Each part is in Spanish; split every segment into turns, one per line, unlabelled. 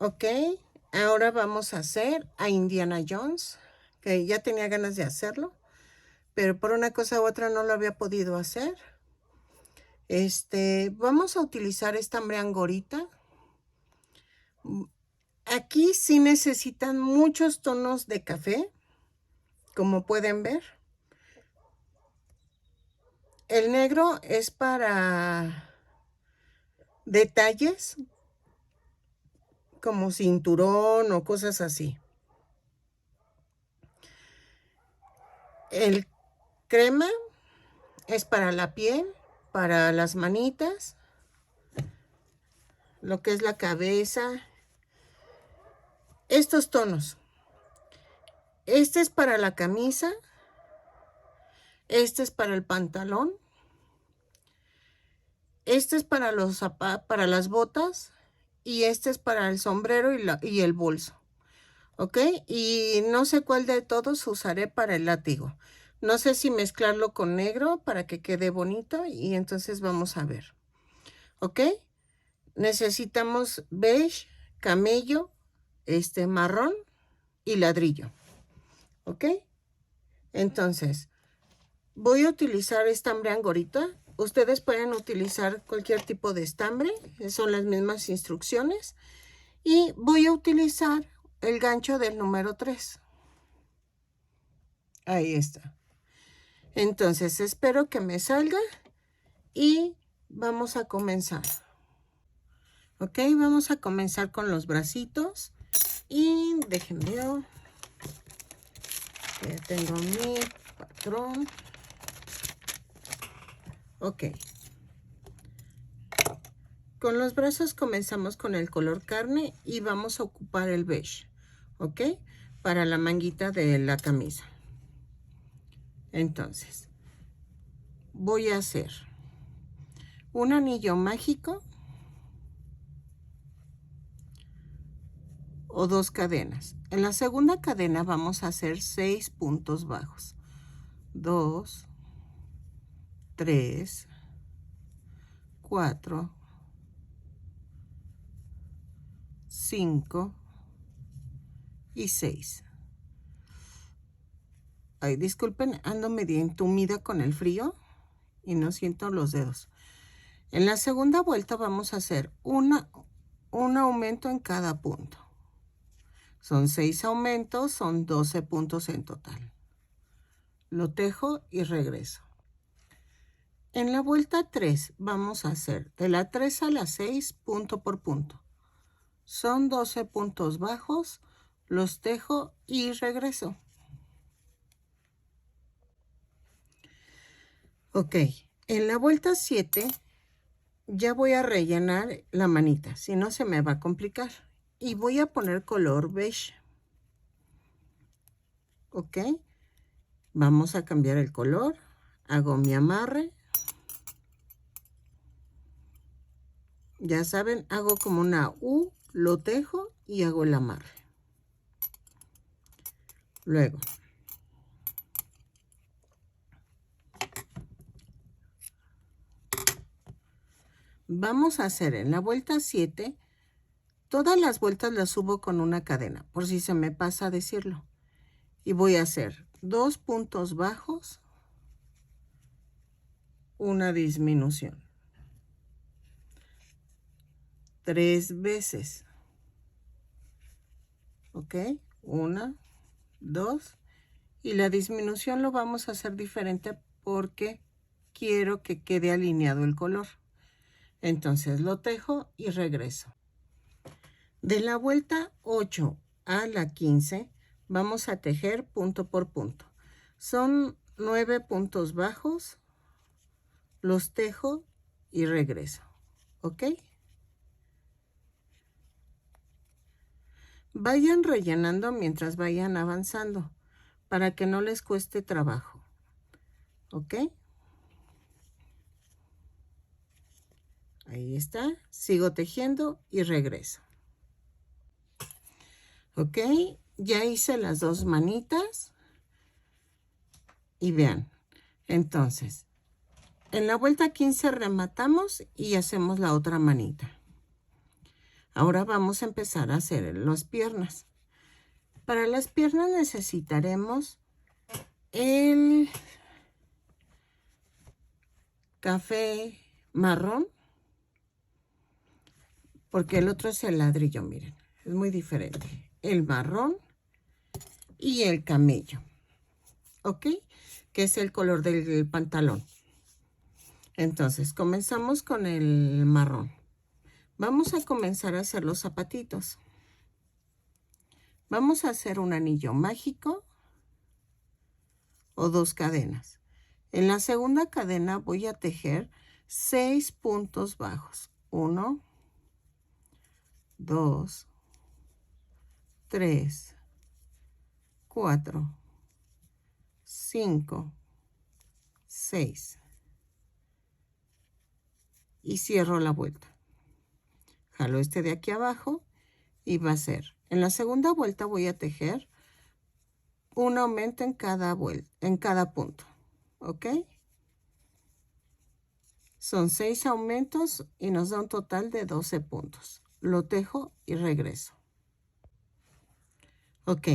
Ok, ahora vamos a hacer a Indiana Jones, que ya tenía ganas de hacerlo, pero por una cosa u otra no lo había podido hacer. Vamos a utilizar estambre angorita. Aquí sí necesitan muchos tonos de café, como pueden ver. El negro es para detalles, como cinturón o cosas así. El crema es para la piel, para las manitas, lo que es la cabeza. Estos tonos. Este es para la camisa. Este es para el pantalón. Este es para para las botas. Y este es para el sombrero y el bolso. ¿Ok? Y no sé cuál de todos usaré para el látigo. No sé si mezclarlo con negro para que quede bonito. Y entonces vamos a ver. ¿Ok? Necesitamos beige, camello, marrón y ladrillo. ¿Ok? Entonces, voy a utilizar estambre angorita. Ustedes pueden utilizar cualquier tipo de estambre. Son las mismas instrucciones. Y voy a utilizar el gancho del número 3. Ahí está. Entonces, espero que me salga. Y vamos a comenzar. Ok, vamos a comenzar con los bracitos. Y déjenme ver. Ya tengo mi patrón. Ok. Con los brazos comenzamos con el color carne y vamos a ocupar el beige, ¿ok? Para la manguita de la camisa. Entonces, voy a hacer un anillo mágico o 2 cadenas. En la segunda cadena vamos a hacer 6 puntos bajos. 2, 3, 4, 5 y 6. Ay, disculpen, ando medio entumida con el frío y no siento los dedos. En la segunda vuelta vamos a hacer un aumento en cada punto. Son 6 aumentos, son 12 puntos en total. Lo tejo y regreso. En la vuelta 3 vamos a hacer de la 3 a la 6 punto por punto. Son 12 puntos bajos, los tejo y regreso. Ok, en la vuelta 7 ya voy a rellenar la manita, si no se me va a complicar. Y voy a poner color beige. Ok, vamos a cambiar el color. Hago mi amarre. Ya saben, hago como una U, lo tejo y hago el amarre. Luego, vamos a hacer en la vuelta 7, todas las vueltas las subo con una cadena, por si se me pasa a decirlo. Y voy a hacer 2 puntos bajos, una disminución. 3 veces. ¿Ok? 1, 2. Y la disminución lo vamos a hacer diferente porque quiero que quede alineado el color. Entonces lo tejo y regreso. De la vuelta 8 a la 15 vamos a tejer punto por punto. Son 9 puntos bajos, los tejo y regreso. ¿Ok? Vayan rellenando mientras vayan avanzando para que no les cueste trabajo. ¿Ok? Ahí está. Sigo tejiendo y regreso. ¿Ok? Ya hice las 2 manitas. Y vean. Entonces, en la vuelta 15 rematamos y hacemos la otra manita. Ahora vamos a empezar a hacer las piernas. Para las piernas necesitaremos el café marrón, porque el otro es el ladrillo, miren, es muy diferente. El marrón y el camello, ¿ok? Que es el color del pantalón. Entonces, comenzamos con el marrón. Vamos a comenzar a hacer los zapatitos. Vamos a hacer un anillo mágico o 2 cadenas. En la segunda cadena voy a tejer 6 puntos bajos. 1, 2, 3, 4, 5, 6. Y cierro la vuelta. Jalo este de aquí abajo y va a ser. En la segunda vuelta voy a tejer un aumento en cada vuelta, en cada punto. ¿Ok? Son 6 aumentos y nos da un total de 12 puntos. Lo tejo y regreso. Ok.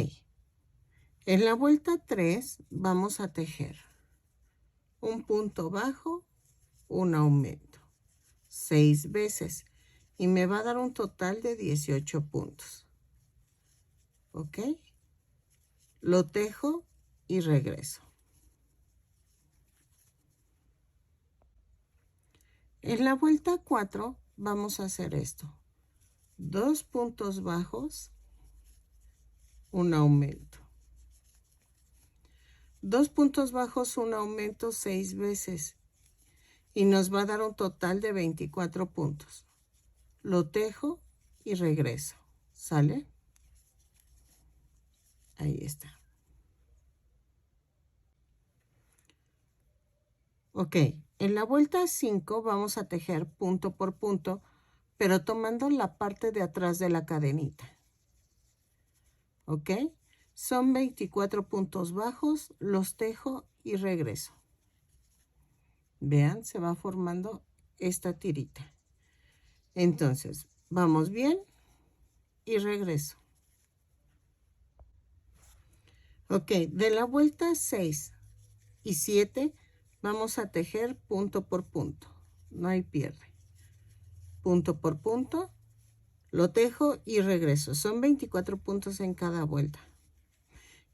En la vuelta 3 vamos a tejer un punto bajo, un aumento, 6 veces. Y me va a dar un total de 18 puntos. ¿Ok? Lo tejo y regreso. En la vuelta 4 vamos a hacer esto. 2 puntos bajos, un aumento. 2 puntos bajos, un aumento 6 veces. Y nos va a dar un total de 24 puntos. Lo tejo y regreso. ¿Sale? Ahí está. Ok, en la vuelta 5 vamos a tejer punto por punto, pero tomando la parte de atrás de la cadenita. ¿Ok? Son 24 puntos bajos, los tejo y regreso. Vean, se va formando esta tirita. Entonces, vamos bien y regreso. Ok, de la vuelta 6 y 7 vamos a tejer punto por punto. No hay pierde. Punto por punto, lo tejo y regreso. Son 24 puntos en cada vuelta.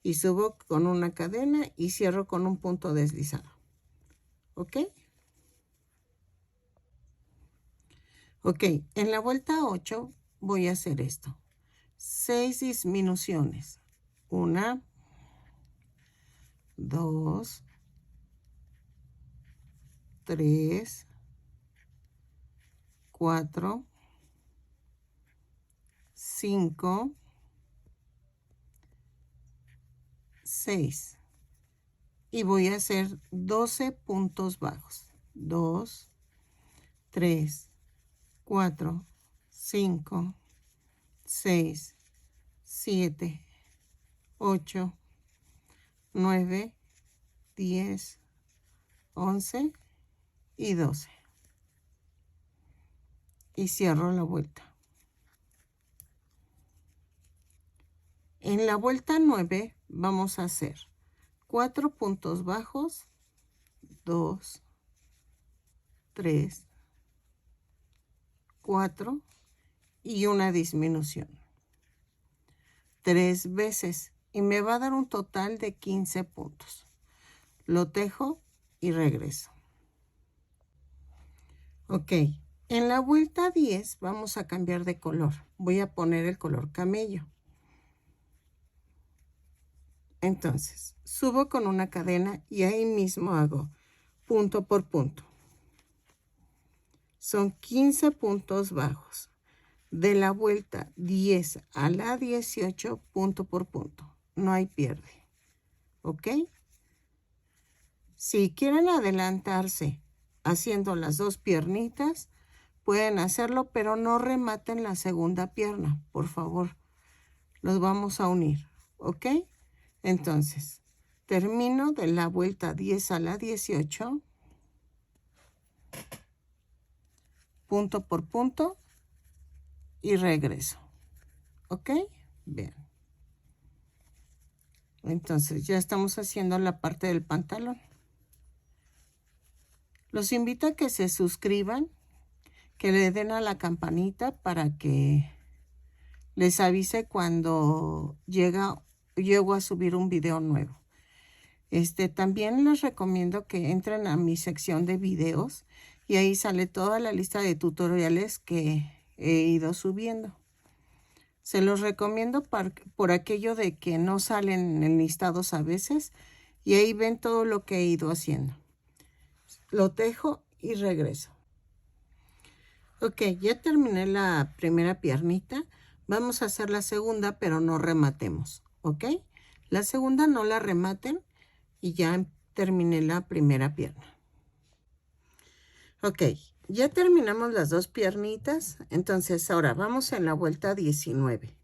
Y subo con una cadena y cierro con un punto deslizado. ¿Ok? Ok, en la vuelta 8 voy a hacer esto. 6 disminuciones. 1, 2, 3, 4, 5, 6. Y voy a hacer 12 puntos bajos. 2, 3, 4, 5, 6, 7, 8, 9, 10, 11 y 12. Y cierro la vuelta. En la vuelta 9 vamos a hacer 4 puntos bajos, 2, 3, 4 y una disminución. 3 veces y me va a dar un total de 15 puntos. Lo tejo y regreso. Ok, en la vuelta 10 vamos a cambiar de color. Voy a poner el color camello. Entonces, subo con una cadena y ahí mismo hago punto por punto. Son 15 puntos bajos. De la vuelta 10 a la 18, punto por punto. No hay pierde. ¿Ok? Si quieren adelantarse haciendo las 2 piernitas, pueden hacerlo, pero no rematen la segunda pierna, por favor. Los vamos a unir. ¿Ok? Entonces, termino de la vuelta 10 a la 18, punto por punto, y regreso. ¿Ok? Bien. Entonces ya estamos haciendo la parte del pantalón. Los invito a que se suscriban, que le den a la campanita para que les avise cuando llego a subir un video nuevo. También les recomiendo que entren a mi sección de videos y ahí sale toda la lista de tutoriales que he ido subiendo. Se los recomiendo por aquello de que no salen en listados a veces y ahí ven todo lo que he ido haciendo. Lo tejo y regreso. Ok, ya terminé la primera piernita. Vamos a hacer la segunda, pero no rematemos. ¿Ok? La segunda no la rematen y ya terminé la primera pierna. Ok, ya terminamos las dos piernitas. Entonces ahora vamos en la vuelta 19.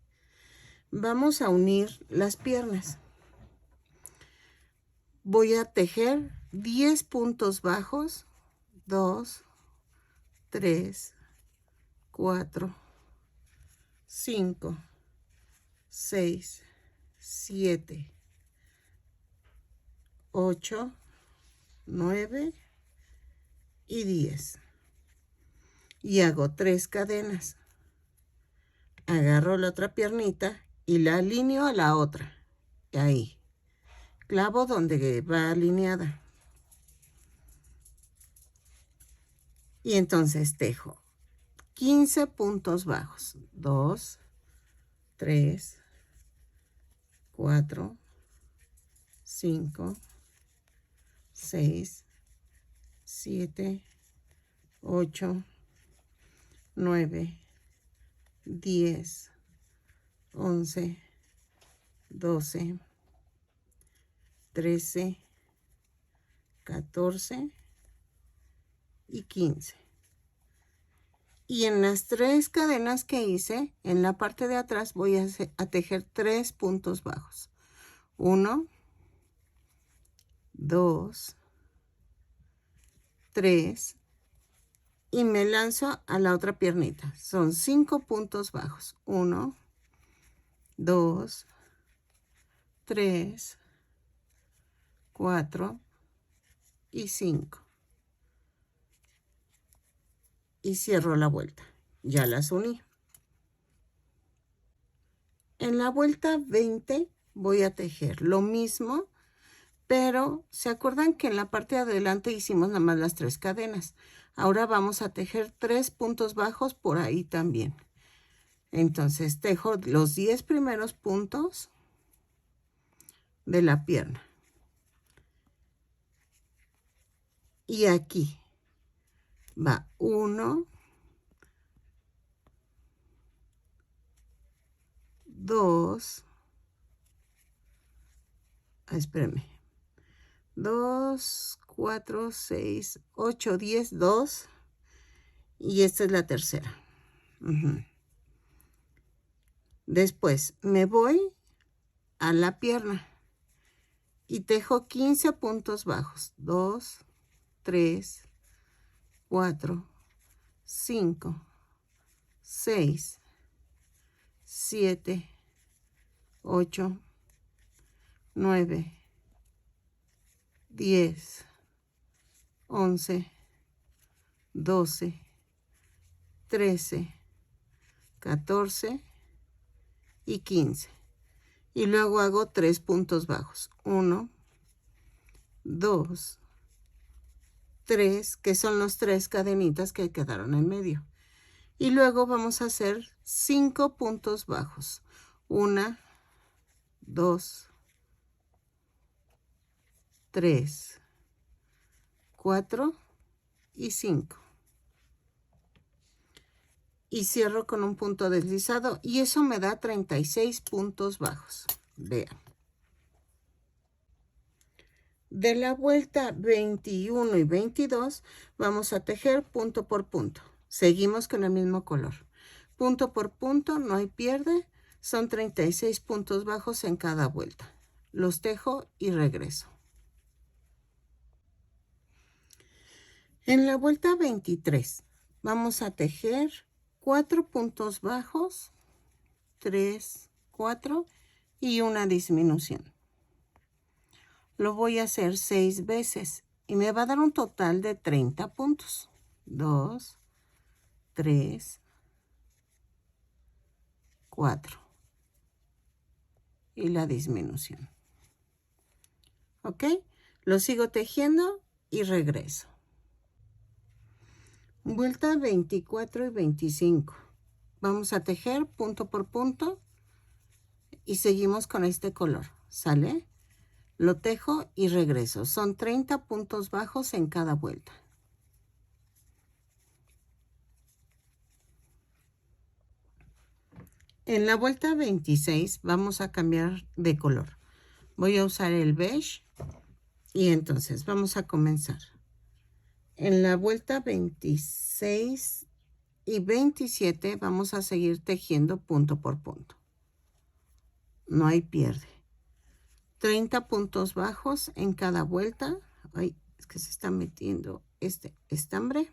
Vamos a unir las piernas. Voy a tejer 10 puntos bajos. 2, 3, 4, 5, 6, 7, 8, 9 y 10. Y hago 3 cadenas. Agarro la otra piernita y la alineo a la otra. Ahí. Clavo donde va alineada. Y entonces tejo 15 puntos bajos. 2, 3, 4, 5, 6, 7, 8, 9, 10, 11, 12, 13, 14 y 15. Y en las 3 cadenas que hice, en la parte de atrás voy a tejer 3 puntos bajos. 1, 2, 3 y me lanzo a la otra piernita. Son 5 puntos bajos. 1, 2, 3, 4 y 5. Y cierro la vuelta. Ya las uní. En la vuelta 20 voy a tejer lo mismo, pero ¿se acuerdan que en la parte de adelante hicimos nada más las 3 cadenas? Ahora vamos a tejer 3 puntos bajos por ahí también. Entonces tejo los 10 primeros puntos de la pierna. Y aquí va 1, 2, espérenme, 2, 4, 6, 8, 10, 2 y esta es la tercera. Después me voy a la pierna y tejo 15 puntos bajos. 2, 3, 4, 5, 6, 7, 8, 9, 10, 11, 12, 13, 14 y 15. Y luego hago 3 puntos bajos. 1, 2, 3, que son los 3 cadenitas que quedaron en medio. Y luego vamos a hacer 5 puntos bajos. 1, 2, 3, 4 y 5. Y cierro con un punto deslizado y eso me da 36 puntos bajos. Vean. De la vuelta 21 y 22 vamos a tejer punto por punto. Seguimos con el mismo color. Punto por punto, no hay pierde. Son 36 puntos bajos en cada vuelta. Los tejo y regreso. En la vuelta 23 vamos a tejer 4 puntos bajos, 3, 4 y una disminución. Lo voy a hacer 6 veces y me va a dar un total de 30 puntos. 2, 3, 4 y la disminución. ¿Ok? Lo sigo tejiendo y regreso. Vuelta 24 y 25. Vamos a tejer punto por punto y seguimos con este color. ¿Sale? Lo tejo y regreso. Son 30 puntos bajos en cada vuelta. En la vuelta 26 vamos a cambiar de color. Voy a usar el beige y entonces vamos a comenzar. En la vuelta 26 y 27 vamos a seguir tejiendo punto por punto. No hay pierde. 30 puntos bajos en cada vuelta. Ay, es que se está metiendo este estambre.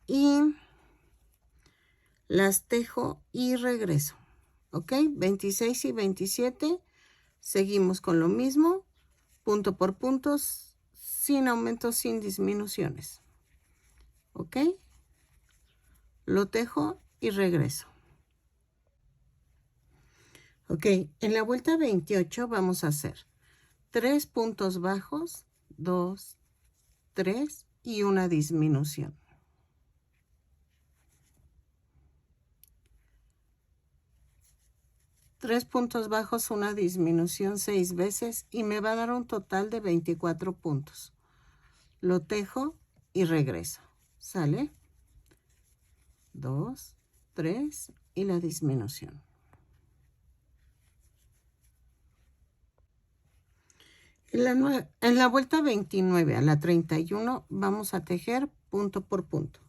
Y las tejo y regreso. ¿Ok? 26 y 27. Seguimos con lo mismo. Punto por puntos. Sin aumentos, sin disminuciones. ¿Ok? Lo tejo y regreso. Ok, en la vuelta 28 vamos a hacer 3 puntos bajos, 2, 3 y una disminución. Tres puntos bajos, una disminución 6 veces y me va a dar un total de 24 puntos. Lo tejo y regreso. ¿Sale? 2, 3 y la disminución. En la vuelta 29 a la 31 vamos a tejer punto por punto.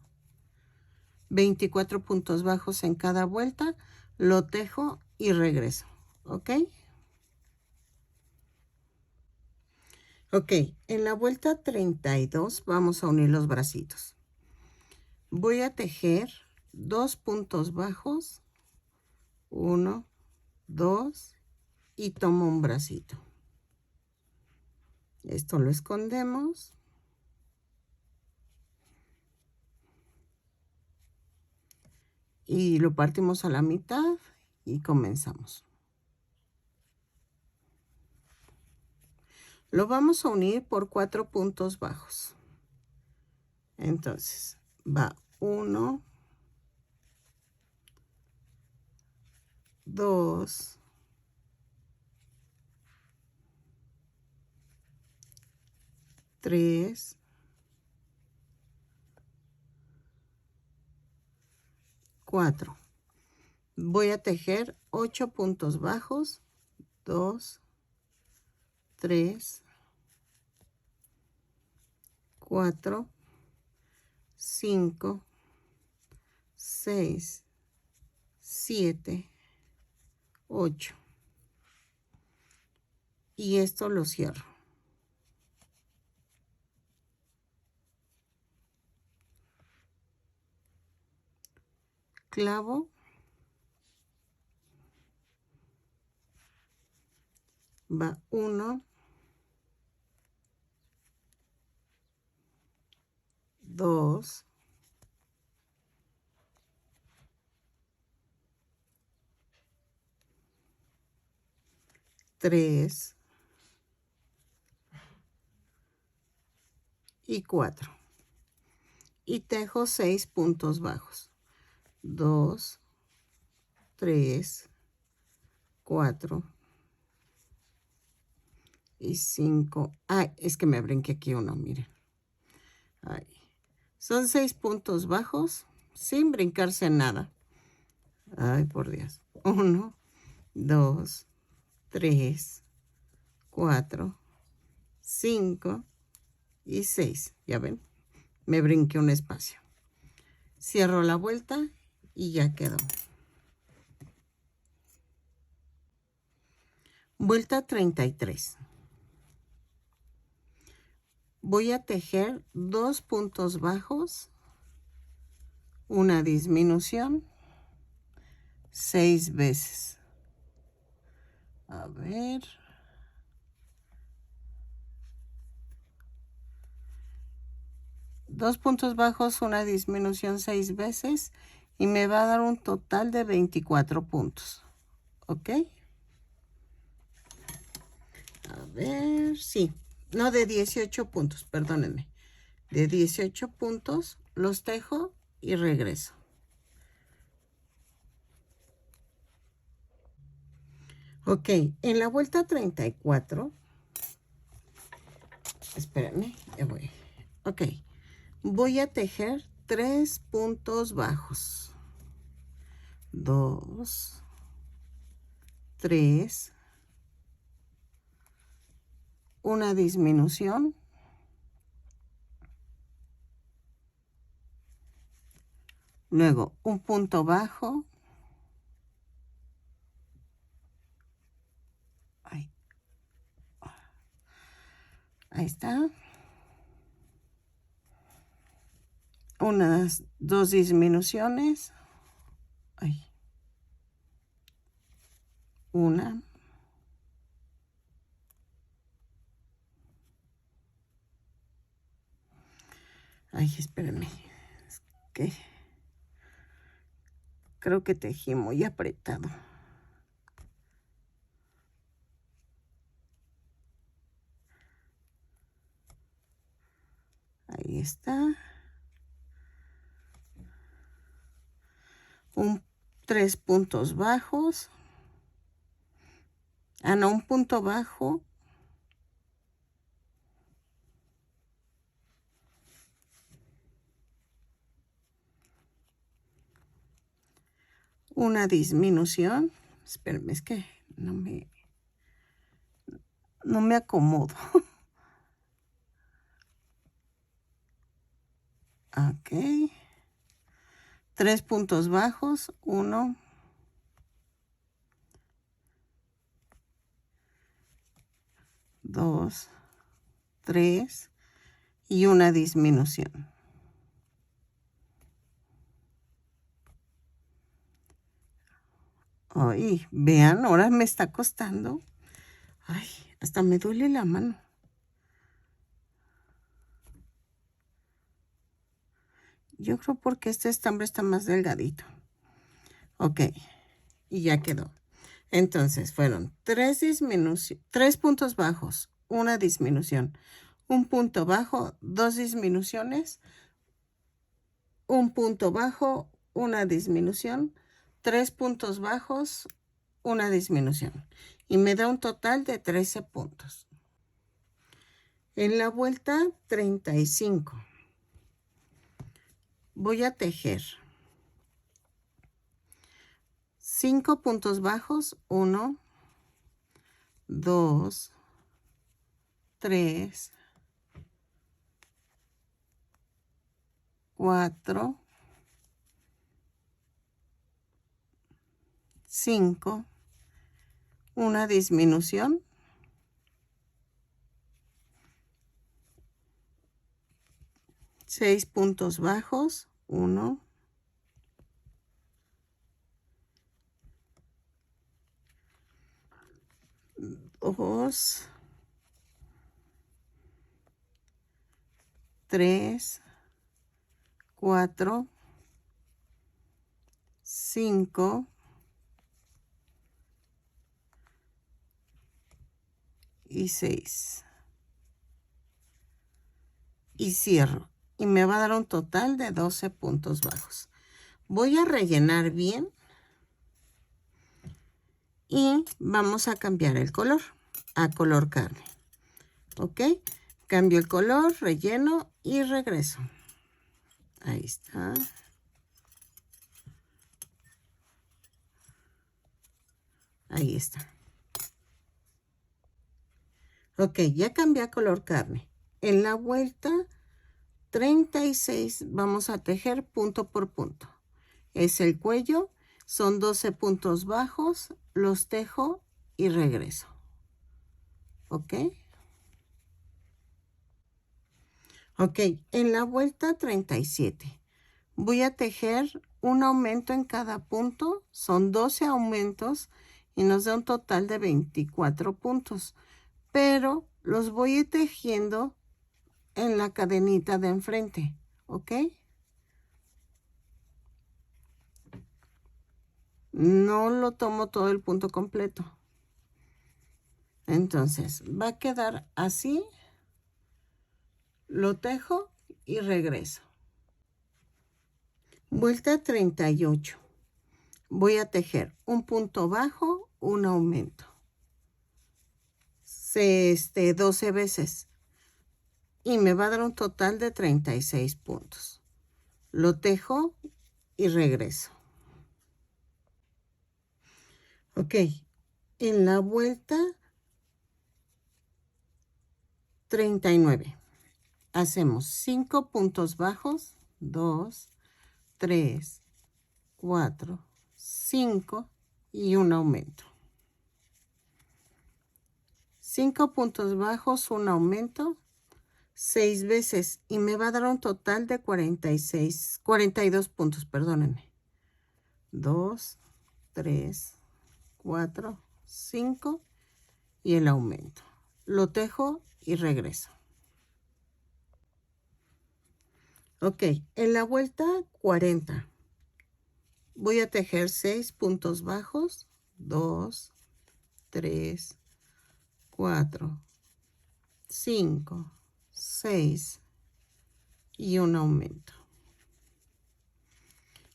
24 puntos bajos en cada vuelta, lo tejo y regreso. ¿Ok? Ok, en la vuelta 32 vamos a unir los bracitos. Voy a tejer 2 puntos bajos, 1, 2 y tomo un bracito. Esto lo escondemos. Y lo partimos a la mitad y comenzamos. Lo vamos a unir por 4 puntos bajos. Entonces, va 1, 2, 3, 4. Voy a tejer 8 puntos bajos, 2, 3, 4, 5, 6, 7, 8. Y esto lo cierro. Clavo. Va 1, 2, 3 y 4. Y tejo 6 puntos bajos. 2, 3, 4 y 5. Ay, es que me brinqué aquí uno, miren. Ay. Son 6 puntos bajos sin brincarse nada. Ay, por Dios. 1, 2, 3, 4, 5 y 6. ¿Ya ven? Me brinqué un espacio. Cierro la vuelta y ya quedó. Vuelta 33. Voy a tejer 2 puntos bajos, una disminución 6 veces. A ver. Dos puntos bajos, una disminución 6 veces y me va a dar un total de 24 puntos. ¿Ok? A ver, sí. No, de 18 puntos, perdónenme. De 18 puntos los tejo y regreso. Ok, en la vuelta 34, espérenme, ya voy. Ok, voy a tejer 3 puntos bajos. 2, 3, una disminución, luego un punto bajo, ahí está, unas 2 disminuciones, una, espérenme, es que creo que tejí muy apretado. Ahí está. 3 puntos bajos. No, un punto bajo. Una disminución. Espérenme, es que no me acomodo. Ok. 3 puntos bajos. 1, 2, 3 y una disminución. Ay, vean, ahora me está costando. Ay, hasta me duele la mano. Yo creo porque este estambre está más delgadito. Ok, y ya quedó. Entonces fueron 3 puntos bajos, una disminución, un punto bajo, 2 disminuciones, un punto bajo, una disminución, 3 puntos bajos, una disminución. Y me da un total de 13 puntos. En la vuelta 35 voy a tejer 5 puntos bajos, 1, 2, 3, 4, 5, una disminución, 6 puntos bajos, 1, 2, 3, 4, 5 y 6. Y cierro. Y me va a dar un total de 12 puntos bajos. Voy a rellenar bien. Y vamos a cambiar el color a color carne. ¿Ok? Cambio el color, relleno y regreso. Ahí está. Ahí está. Ok, ya cambié a color carne. En la vuelta 36 vamos a tejer punto por punto. Es el cuello, son 12 puntos bajos, los tejo y regreso. ¿Ok? Ok, en la vuelta 37 Voy a tejer un aumento en cada punto. Son 12 aumentos y nos da un total de 24 puntos. Pero los voy a ir tejiendo en la cadenita de enfrente, ¿ok? No lo tomo todo el punto completo. Entonces, va a quedar así. Lo tejo y regreso. Vuelta 38. Voy a tejer un punto bajo, un aumento. 12 veces. Y me va a dar un total de 36 puntos. Lo tejo y regreso. Ok. En la vuelta 39. Hacemos 5 puntos bajos. 2, 3, 4, 5 y un aumento. 5 puntos bajos, un aumento, 6 veces y me va a dar un total de 42 puntos, perdónenme. 2, 3, 4, 5 y el aumento. Lo tejo y regreso. Ok, en la vuelta 40 voy a tejer 6 puntos bajos, 2, 3, 4, 5, 6 y un aumento.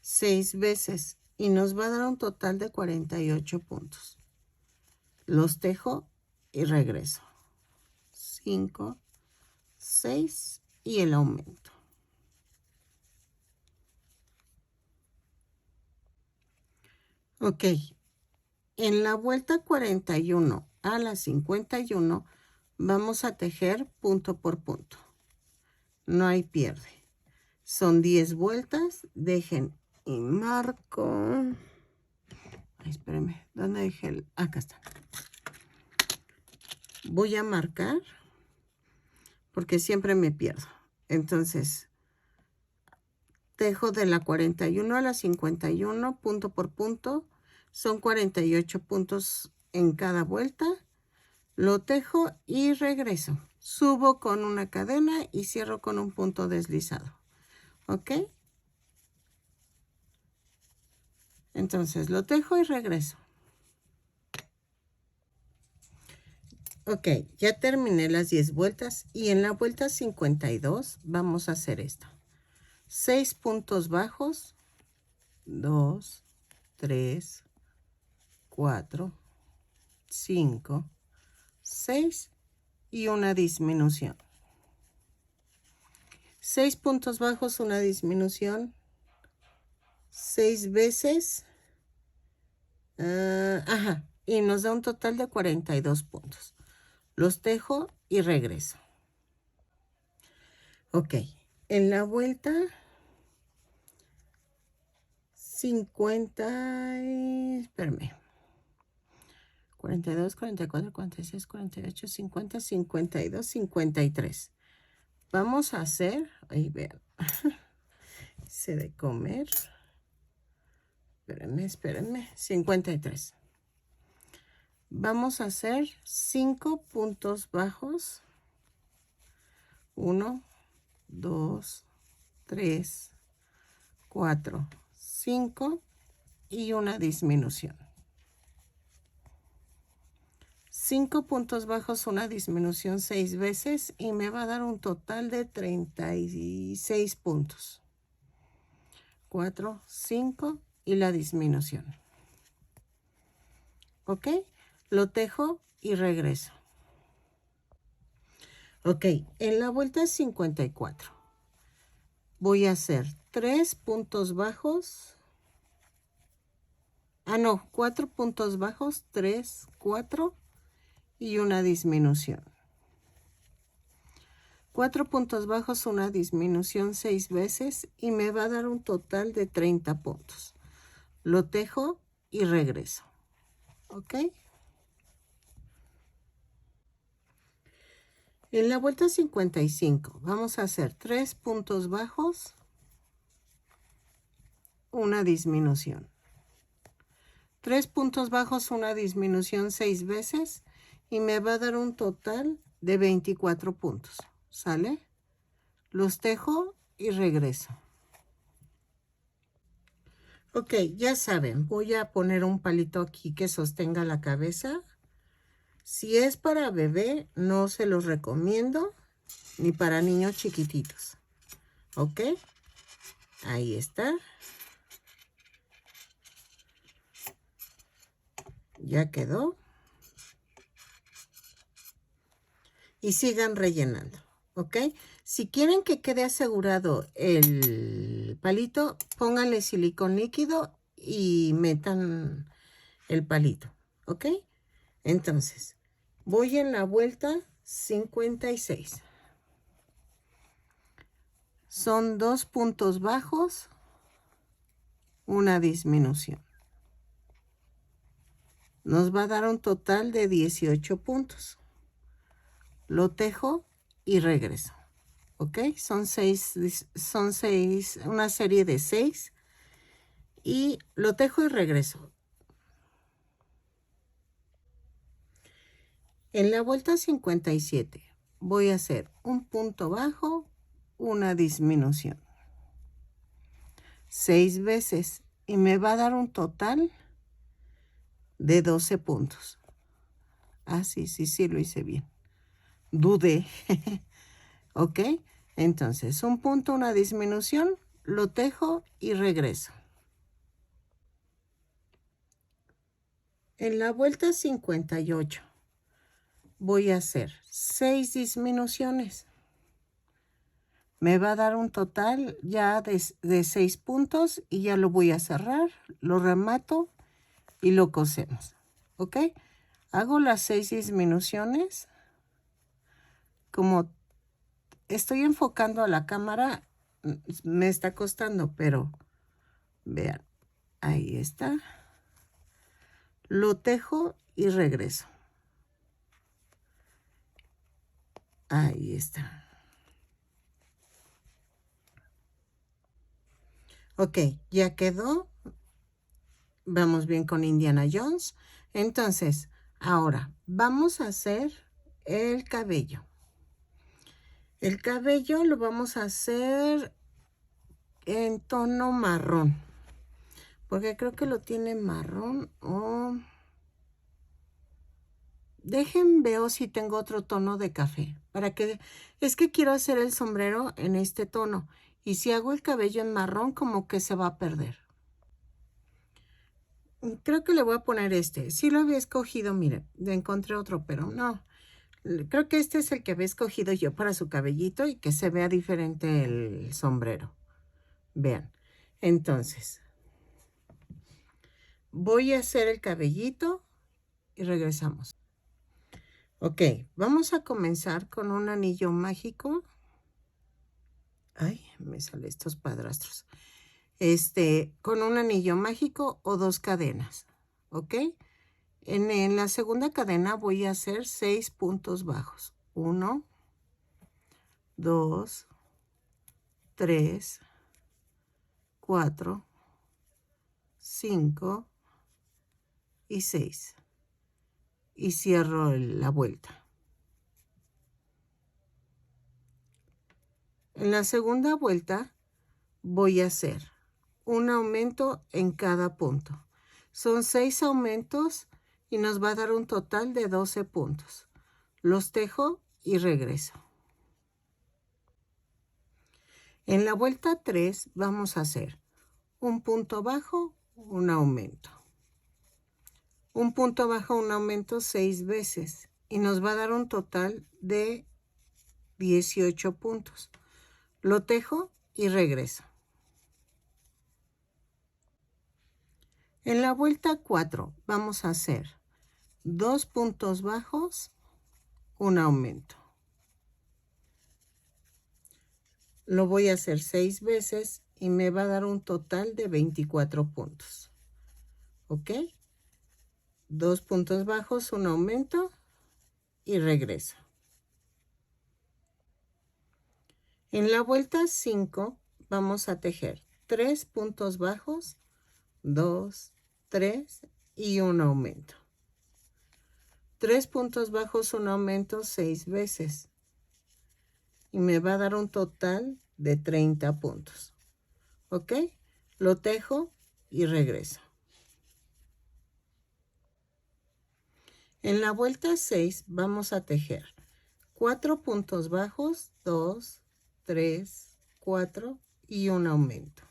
6 veces y nos va a dar un total de 48 puntos. Los tejo y regreso. 5, 6 y el aumento. Ok, en la vuelta 41 a la 51 vamos a tejer punto por punto. No hay pierde. Son 10 vueltas. Dejen y marco. Ay, espérenme, ¿dónde dejé el? Acá está. Voy a marcar porque siempre me pierdo. Entonces, tejo de la 41 a la 51, punto por punto. Son 48 puntos en cada vuelta. Lo tejo y regreso. Subo con una cadena y cierro con un punto deslizado. ¿Ok? Entonces, lo tejo y regreso. Ok, ya terminé las 10 vueltas y en la vuelta 52 vamos a hacer esto. 6 puntos bajos, 2, 3, 4, 5, 6 y una disminución. 6 puntos bajos, una disminución, 6 veces, y nos da un total de 42 puntos. Los tejo y regreso. Ok, en la vuelta 50, espérame, 42, 44, 46, 48, 50, 52, 53. Vamos a hacer, ahí vean, hice de comer, espérenme, 53. Vamos a hacer 5 puntos bajos, 1, 2, 3, 4, 5 y una disminución. 5 puntos bajos, una disminución 6 veces y me va a dar un total de 36 puntos. 4, 5 y la disminución. ¿Ok? Lo tejo y regreso. Ok, en la vuelta 54 voy a hacer 3 puntos bajos. 4 puntos bajos, 3, 4 y una disminución. 4 puntos bajos, una disminución 6 veces y me va a dar un total de 30 puntos. Lo tejo y regreso. ¿Ok? En la vuelta 55 vamos a hacer 3 puntos bajos, una disminución. 3 puntos bajos, una disminución 6 veces y me va a dar un total de 24 puntos. ¿Sale? Los tejo y regreso. Ok, ya saben, voy a poner un palito aquí que sostenga la cabeza. Si es para bebé, no se los recomiendo, ni para niños chiquititos. ¿Ok? Ahí está. Ya quedó. Y sigan rellenando. ¿Ok? Si quieren que quede asegurado el palito, pónganle silicón líquido y metan el palito. ¿Ok? Entonces, voy en la vuelta 56. Son 2 puntos bajos, una disminución. Nos va a dar un total de 18 puntos. Lo tejo y regreso. ¿Ok? Son 6, una serie de 6. Y lo tejo y regreso. En la vuelta 57 voy a hacer un punto bajo, una disminución. 6 veces y me va a dar un total de 12 puntos. Ah, sí, lo hice bien. Dudé. ¿Ok? Entonces, un punto, una disminución, lo tejo y regreso. En la vuelta 58 voy a hacer 6 disminuciones. Me va a dar un total ya de 6 puntos y ya lo voy a cerrar, lo remato y lo cosemos. ¿Ok? Hago las 6 disminuciones. Como estoy enfocando a la cámara, me está costando, pero vean, ahí está. Lo tejo y regreso. Ahí está. Ok, ya quedó. Vamos bien con Indiana Jones. Entonces, ahora vamos a hacer el cabello. El cabello lo vamos a hacer en tono marrón. Porque creo que lo tiene marrón o... veo si tengo otro tono de café. Es que quiero hacer el sombrero en este tono. Y si hago el cabello en marrón, como que se va a perder. Creo que le voy a poner este. Sí lo había escogido, miren. Encontré otro, pero no. Creo que este es el que había escogido yo para su cabellito y que se vea diferente el sombrero. Vean. Entonces, voy a hacer el cabellito y regresamos. Ok, vamos a comenzar con un anillo mágico. Ay, me salen estos padrastros. Con un anillo mágico o 2 cadenas. ¿Ok? En la segunda cadena voy a hacer 6 puntos bajos. 1, 2, 3, 4, 5 y 6. Y cierro la vuelta. En la segunda vuelta voy a hacer un aumento en cada punto. Son 6 aumentos y nos va a dar un total de 12 puntos. Los tejo y regreso. En la vuelta 3 vamos a hacer un punto bajo, un aumento. Un punto bajo, un aumento 6 veces y nos va a dar un total de 18 puntos. Lo tejo y regreso. En la vuelta 4 vamos a hacer 2 puntos bajos, un aumento. Lo voy a hacer 6 veces y me va a dar un total de 24 puntos. ¿Ok? 2 puntos bajos, un aumento y regreso. En la vuelta 5 vamos a tejer 3 puntos bajos, 2, 3 y un aumento. 3 puntos bajos, un aumento 6 veces. Y me va a dar un total de 30 puntos. ¿Ok? Lo tejo y regreso. En la vuelta 6 vamos a tejer 4 puntos bajos, 2, 3, 4 y un aumento.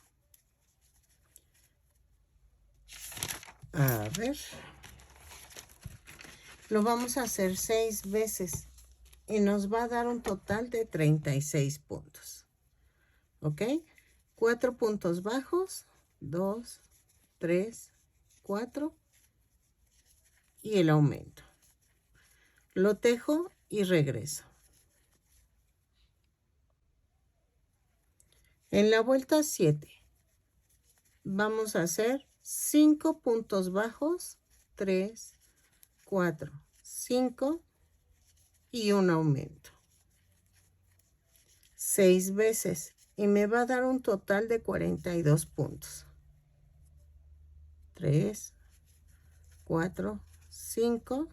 A ver. Lo vamos a hacer 6 veces y nos va a dar un total de 36 puntos. ¿Ok? 4 puntos bajos, 2, 3, 4 y el aumento. Lo tejo y regreso. En la vuelta 7 vamos a hacer 5 puntos bajos, 3, 4, 5 y un aumento. 6 veces y me va a dar un total de 42 puntos. 3, 4, 5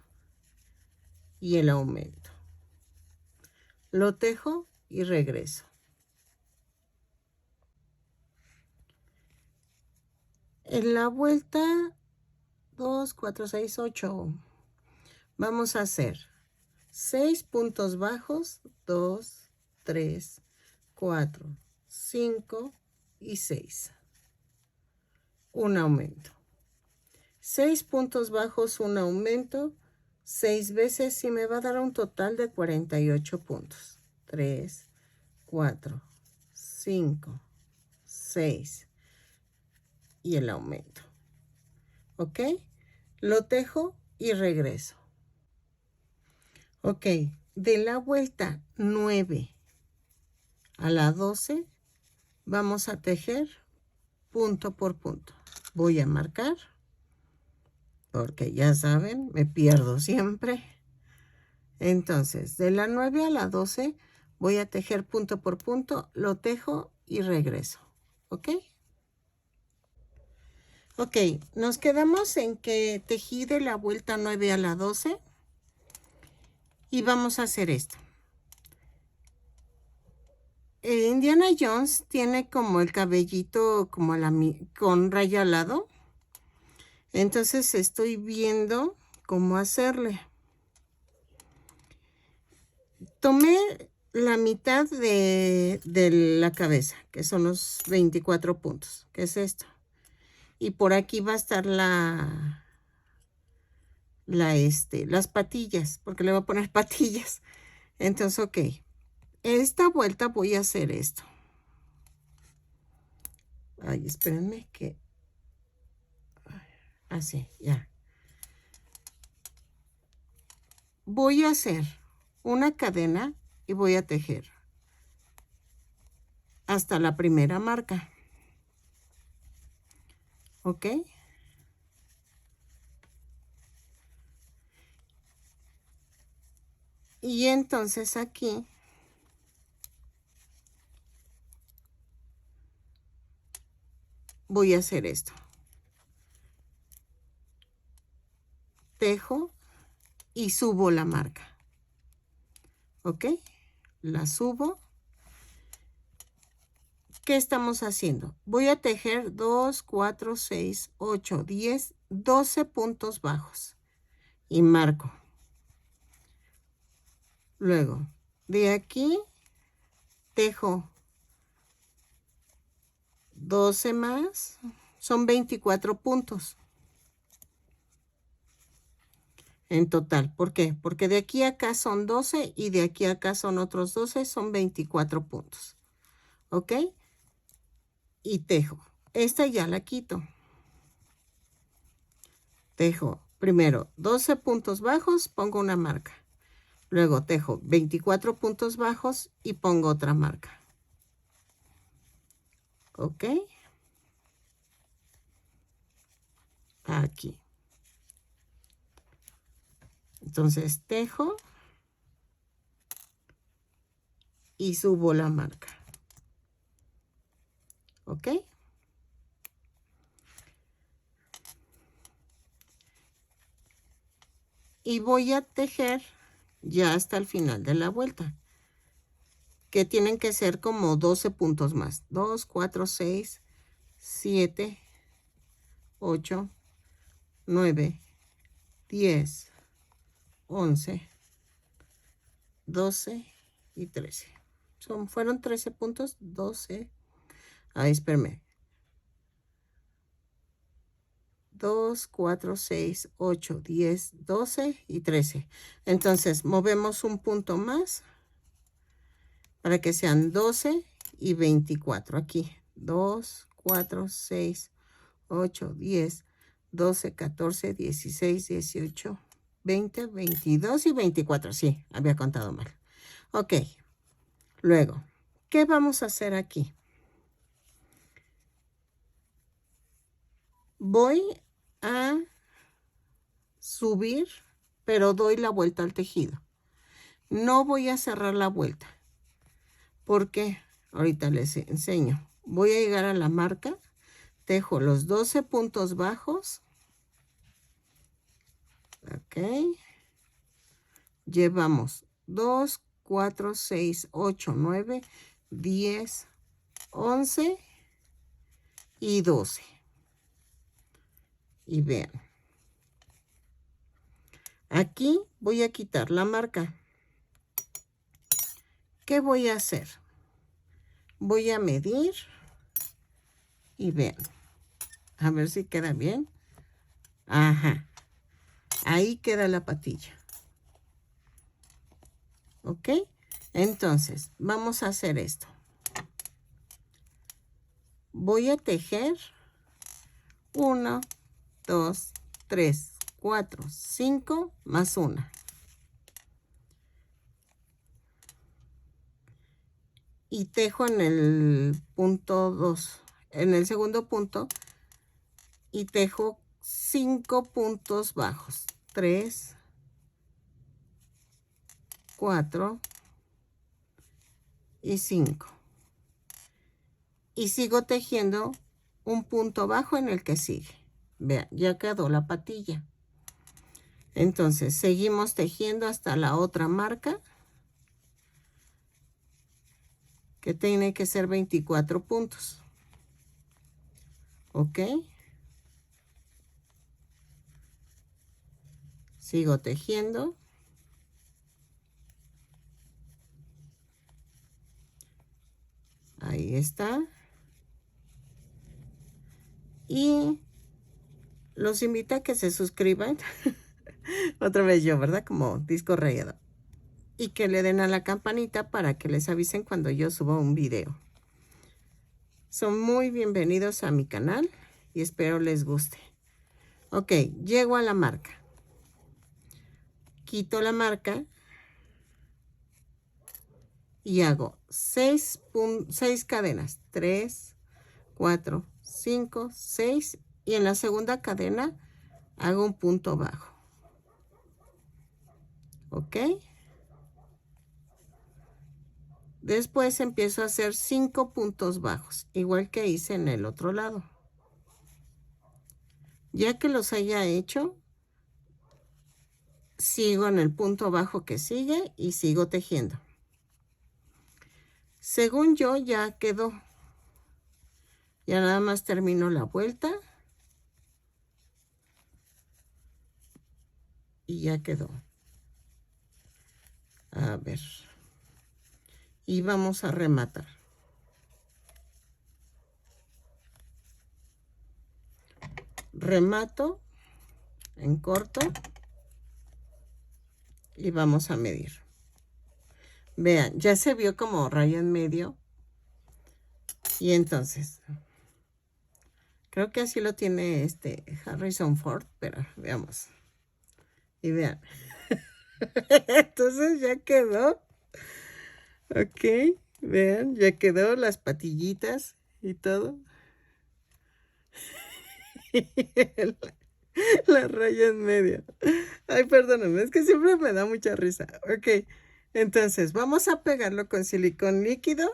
y el aumento. Lo tejo y regreso. En la vuelta 2, 4, 6, 8 vamos a hacer 6 puntos bajos, 2, 3, 4, 5 y 6. Un aumento. 6 puntos bajos, un aumento, 6 veces y me va a dar un total de 48 puntos. 3, 4, 5, 6 y el aumento. ¿Ok? Lo tejo y regreso. Ok, de la vuelta 9 a la 12 vamos a tejer punto por punto. Voy a marcar porque ya saben, me pierdo siempre. Entonces, de la 9 a la 12 voy a tejer punto por punto, lo tejo y regreso. ¿Ok? Ok, nos quedamos en que tejí de la vuelta 9 a la 12 y vamos a hacer esto. Indiana Jones tiene como el cabellito como con raya al lado. Entonces estoy viendo cómo hacerle. Tomé la mitad de la cabeza, que son los 24 puntos, que es esto. Y por aquí va a estar las patillas, porque le voy a poner patillas. Entonces, ok. Esta vuelta voy a hacer esto. Ay, espérenme que... Así, ya. Voy a hacer una cadena y voy a tejer hasta la primera marca. ¿Ok? Y entonces aquí voy a hacer esto. Tejo y subo la marca. ¿Ok? La subo. ¿Qué estamos haciendo? Voy a tejer 2, 4, 6, 8, 10, 12 puntos bajos. Y marco. Luego, de aquí tejo 12 más. Son 24 puntos. En total. ¿Por qué? Porque de aquí a acá son 12 y de aquí a acá son otros 12, son 24 puntos. ¿Ok? Y tejo. Esta ya la quito. Tejo primero 12 puntos bajos, pongo una marca. Luego tejo 24 puntos bajos y pongo otra marca. ¿Ok? Aquí. Entonces tejo y subo la marca. ¿Ok? y voy a tejer ya hasta el final de la vuelta, que tienen que ser como 12 puntos más. 2, 4, 6, 7, 8, 9, 10, 11, 12 y 13. Fueron 13 puntos, 12. Ahí, espérame. 2, 4, 6, 8, 10, 12 y 13. Entonces, movemos un punto más para que sean 12 y 24. Aquí, 2, 4, 6, 8, 10, 12, 14, 16, 18, 20, 22 y 24. Sí, había contado mal. Ok. Luego, ¿qué vamos a hacer aquí? Voy a subir, pero doy la vuelta al tejido. No voy a cerrar la vuelta, porque ahorita les enseño. Voy a llegar a la marca, tejo los 12 puntos bajos. Ok. Llevamos 2, 4, 6, 8, 9, 10, 11 y 12. Y vean. Aquí voy a quitar la marca. ¿Qué voy a hacer? Voy a medir y vean. A ver si queda bien. Ajá. Ahí queda la patilla. ¿Ok? Entonces, vamos a hacer esto. Voy a tejer 1, 2, 3, 4, 5 más 1. Y tejo en el punto 2, en el segundo punto, y tejo 5 puntos bajos. 3, 4 y 5. Y sigo tejiendo un punto bajo en el que sigue. Vean, ya quedó la patilla. Entonces, seguimos tejiendo hasta la otra marca, que tiene que ser 24 puntos. ¿Ok? Sigo tejiendo. Ahí está. Y los invito a que se suscriban. Otra vez yo, ¿verdad? Como disco rayado. Y que le den a la campanita para que les avisen cuando yo suba un video. Son muy bienvenidos a mi canal y espero les guste. Ok, llego a la marca. Quito la marca y hago 6 cadenas. 3, 4, 5, 6. Y en la segunda cadena hago un punto bajo. ¿Ok? Después empiezo a hacer 5 puntos bajos, igual que hice en el otro lado. Ya que los haya hecho, sigo en el punto bajo que sigue y sigo tejiendo. Según yo, ya quedó. Ya nada más termino la vuelta. Y ya quedó. A ver. Y vamos a rematar. Remato en corto. Y vamos a medir. Vean, ya se vio como raya en medio. Y entonces, creo que así lo tiene Harrison Ford, pero veamos. Y vean. Entonces ya quedó. Ok, vean, ya quedó las patillitas y todo. La raya en medio. Ay, perdóname, es que siempre me da mucha risa. Ok, entonces vamos a pegarlo con silicón líquido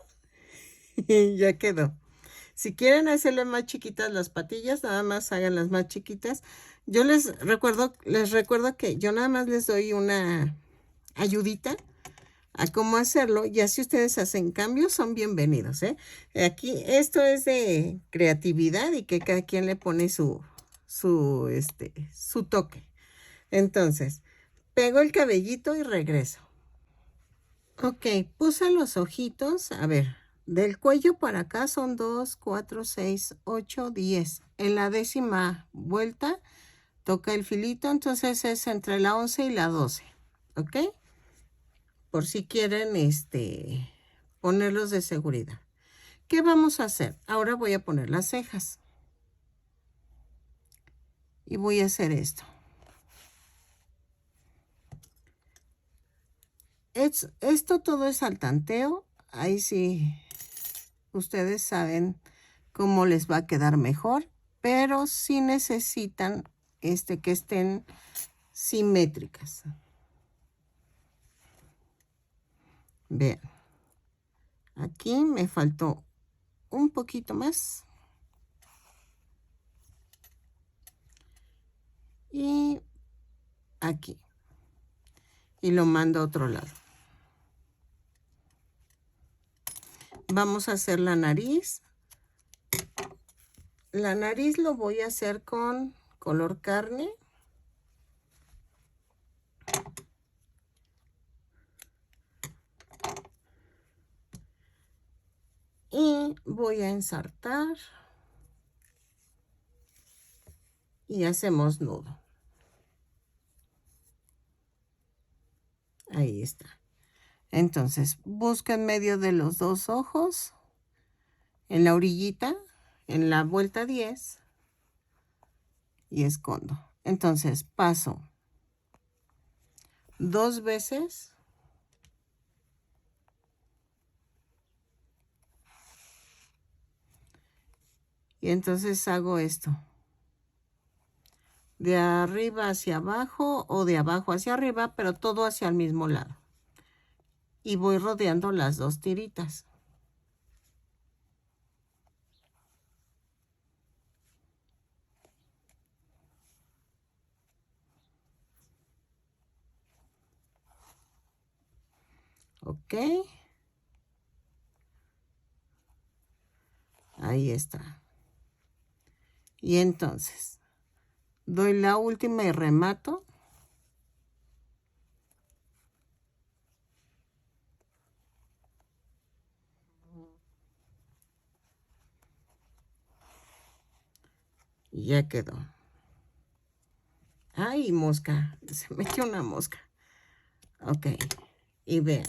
y ya quedó. Si quieren hacerle más chiquitas las patillas, nada más hagan las más chiquitas. Yo les recuerdo que yo nada más les doy una ayudita a cómo hacerlo. Ya si ustedes hacen cambios, son bienvenidos, ¿eh? Aquí esto es de creatividad y que cada quien le pone su toque. Entonces, pego el cabellito y regreso. Ok, puse los ojitos. A ver, del cuello para acá son 2, 4, 6, 8, 10. En la 10ª vuelta toca el filito, entonces es entre la 11 y la 12. ¿Ok? Por si quieren ponerlos de seguridad. ¿Qué vamos a hacer? Ahora voy a poner las cejas. Y voy a hacer esto. Esto todo es al tanteo. Ahí sí, ustedes saben cómo les va a quedar mejor. Pero sí necesitan que estén simétricas. Vean. Aquí me faltó un poquito más. Y aquí. Y lo mando a otro lado. Vamos a hacer la nariz. La nariz lo voy a hacer con color carne. Y voy a ensartar. Y hacemos nudo. Ahí está. Entonces, busco en medio de los dos ojos, en la orillita, en la vuelta 10, y escondo. Entonces, paso 2 veces. Y entonces hago esto. De arriba hacia abajo o de abajo hacia arriba, pero todo hacia el mismo lado. Y voy rodeando las 2 tiritas. Ok. Ahí está. Y entonces, doy la última y remato. Y ya quedó. Ay, mosca. Se metió una mosca. Ok. Y vean.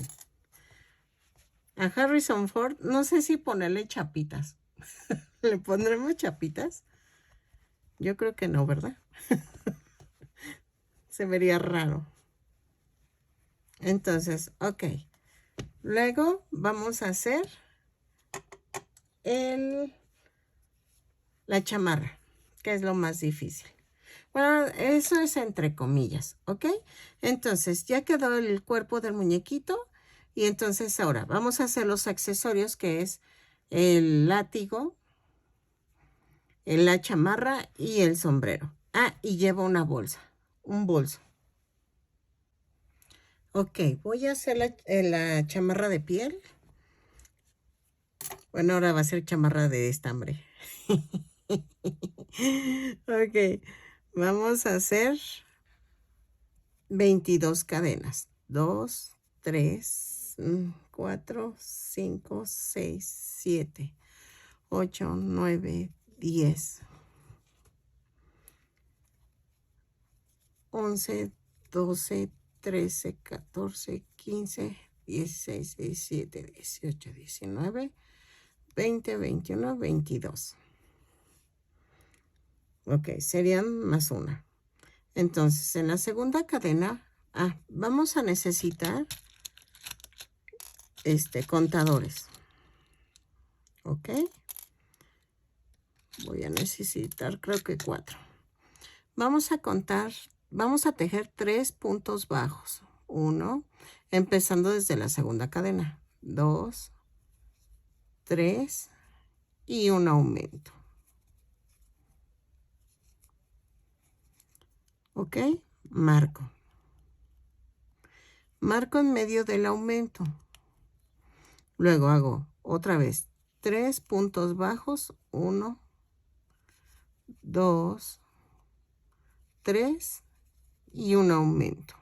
A Harrison Ford, no sé si ponerle chapitas. ¿Le pondremos chapitas? Yo creo que no, ¿verdad? Se vería raro. Entonces, ok. Luego vamos a hacer la chamarra, que es lo más difícil. Bueno, eso es entre comillas, ¿ok? Entonces, ya quedó el cuerpo del muñequito. Y entonces ahora vamos a hacer los accesorios, que es el látigo, la chamarra y el sombrero. Ah, y lleva una bolsa, un bolso. Ok, voy a hacer la chamarra de piel. Bueno, ahora va a ser chamarra de estambre. Ok, vamos a hacer 22 cadenas. 2, 3, 4, 5, 6, 7, 8, 9, 10, 11, 12, 13, 14, 15, 16, 17, 18, 19, 20, 21, 22. Ok, serían más una. Entonces, en la segunda cadena, vamos a necesitar contadores. Ok. Voy a necesitar, creo que 4. Vamos a contar, vamos a tejer 3 puntos bajos. 1, empezando desde la segunda cadena. 2, 3 y un aumento. ¿Ok? Marco. Marco en medio del aumento. Luego hago otra vez 3 puntos bajos. 1, 2, 3 y un aumento.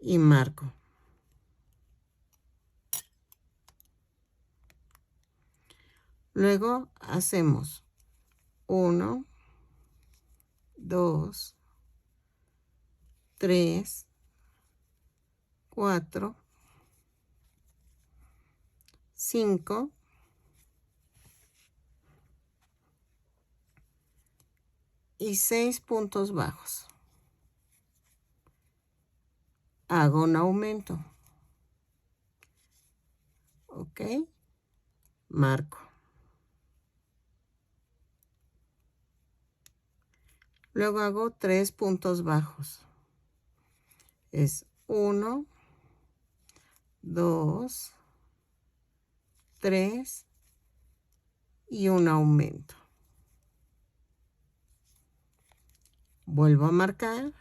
Y marco. Luego hacemos 1, 2, 3, 4, 5 y 6 puntos bajos. Hago un aumento. ¿Ok? Marco. Luego hago 3 puntos bajos. Es 1, 2, 3 y un aumento. Vuelvo a marcar.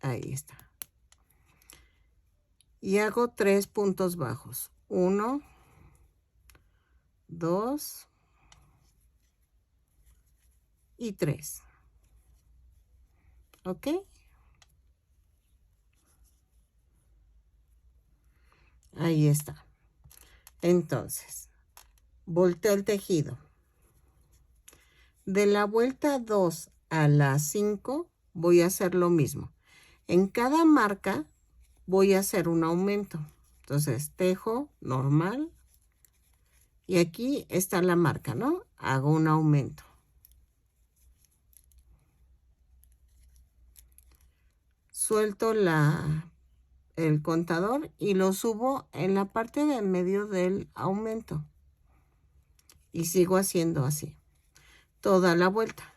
Ahí está. Y hago 3 puntos bajos. 1, 2 y 3. ¿Ok? Ahí está. Entonces, volteo el tejido. De la vuelta 2 a la 5 voy a hacer lo mismo. En cada marca voy a hacer un aumento. Entonces, tejo normal. Y aquí está la marca, ¿no? Hago un aumento. Suelto el contador y lo subo en la parte de en medio del aumento. Y sigo haciendo así. Toda la vuelta.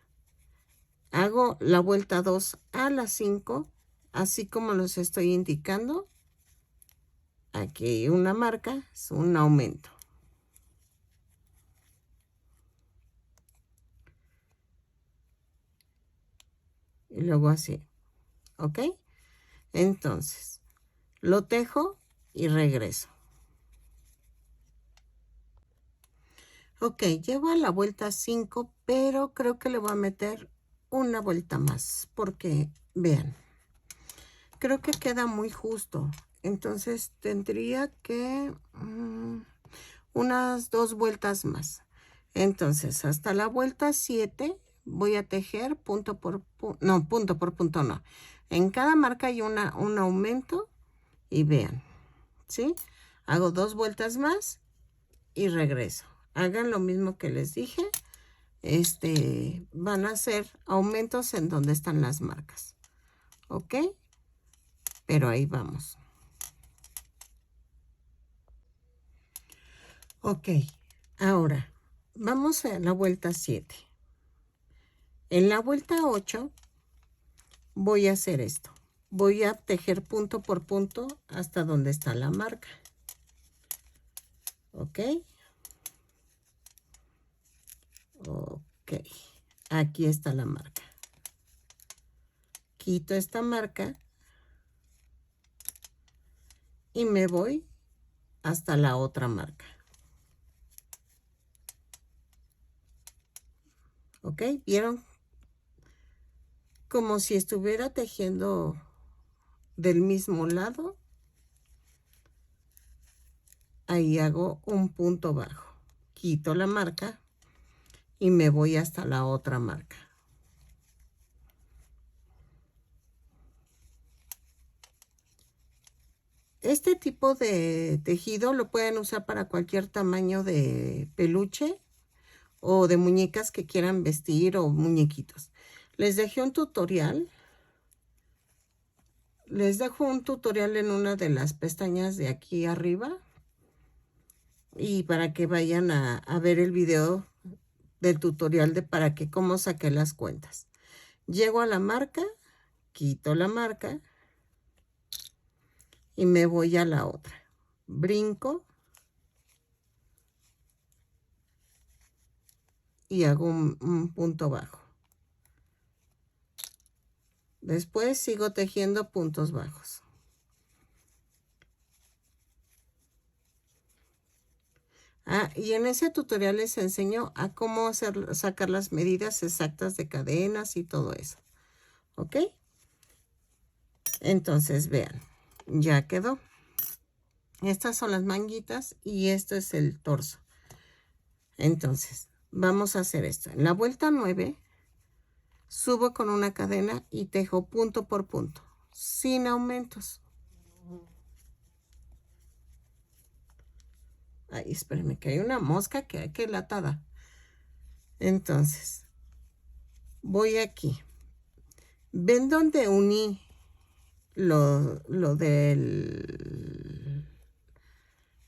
Hago la vuelta 2 a la 5, así como los estoy indicando. Aquí una marca es un aumento. Y luego así. ¿Ok? Entonces, lo tejo y regreso. Ok, llevo a la vuelta 5, pero creo que le voy a meter una vuelta más, porque vean, creo que queda muy justo. Entonces tendría que unas 2 vueltas más. Entonces, hasta la vuelta 7 voy a tejer punto por punto, no, punto por punto no. En cada marca hay un aumento y vean, ¿sí? Hago 2 vueltas más y regreso. Hagan lo mismo que les dije. Van a hacer aumentos en donde están las marcas. ¿Ok? Pero ahí vamos. Ok, ahora vamos a la vuelta 7. En la vuelta 8 voy a hacer esto. Voy a tejer punto por punto hasta donde está la marca. ¿Ok? Ok. Aquí está la marca. Quito esta marca y me voy hasta la otra marca. ¿Ok? ¿Vieron? Como si estuviera tejiendo del mismo lado. Ahí hago un punto bajo. Quito la marca y me voy hasta la otra marca. Este tipo de tejido lo pueden usar para cualquier tamaño de peluche o de muñecas que quieran vestir o muñequitos. Les dejé un tutorial. Les dejo un tutorial en una de las pestañas de aquí arriba. Y para que vayan a ver el video del tutorial de cómo saqué las cuentas. Llego a la marca, quito la marca y me voy a la otra. brinco y hago un punto bajo. Después sigo tejiendo puntos bajos. Y en ese tutorial les enseño a cómo sacar las medidas exactas de cadenas y todo eso. ¿Ok? Entonces, vean, ya quedó. Estas son las manguitas y esto es el torso. Entonces, vamos a hacer esto. En la vuelta 9, subo con una cadena y tejo punto por punto, sin aumentos. Ay, espérenme, que hay una mosca que latada. Entonces, voy aquí. ¿Ven donde uní lo de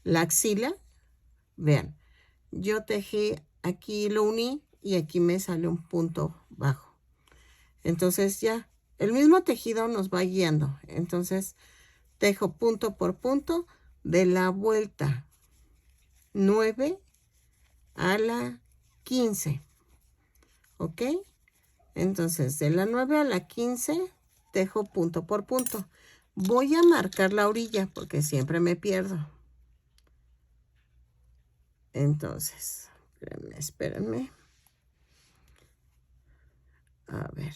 la axila? Vean, yo tejí aquí, lo uní y aquí me sale un punto bajo. Entonces ya, el mismo tejido nos va guiando. Entonces, tejo punto por punto de la vuelta 9 a la 15. ¿Ok? Entonces, de la 9 a la 15, tejo punto por punto. Voy a marcar la orilla porque siempre me pierdo. Entonces, espérenme. A ver.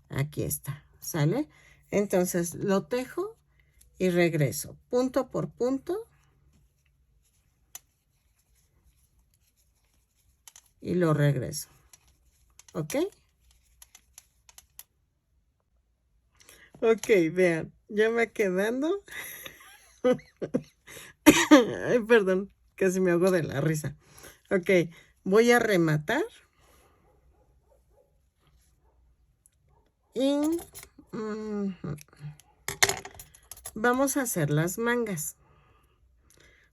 Aquí está, ¿sale? Entonces, lo tejo y regreso punto por punto. Y lo regreso. ¿Ok? Ok, vean, ya me quedando. Ay, perdón, casi me hago de la risa. Ok, voy a rematar. Y vamos a hacer las mangas.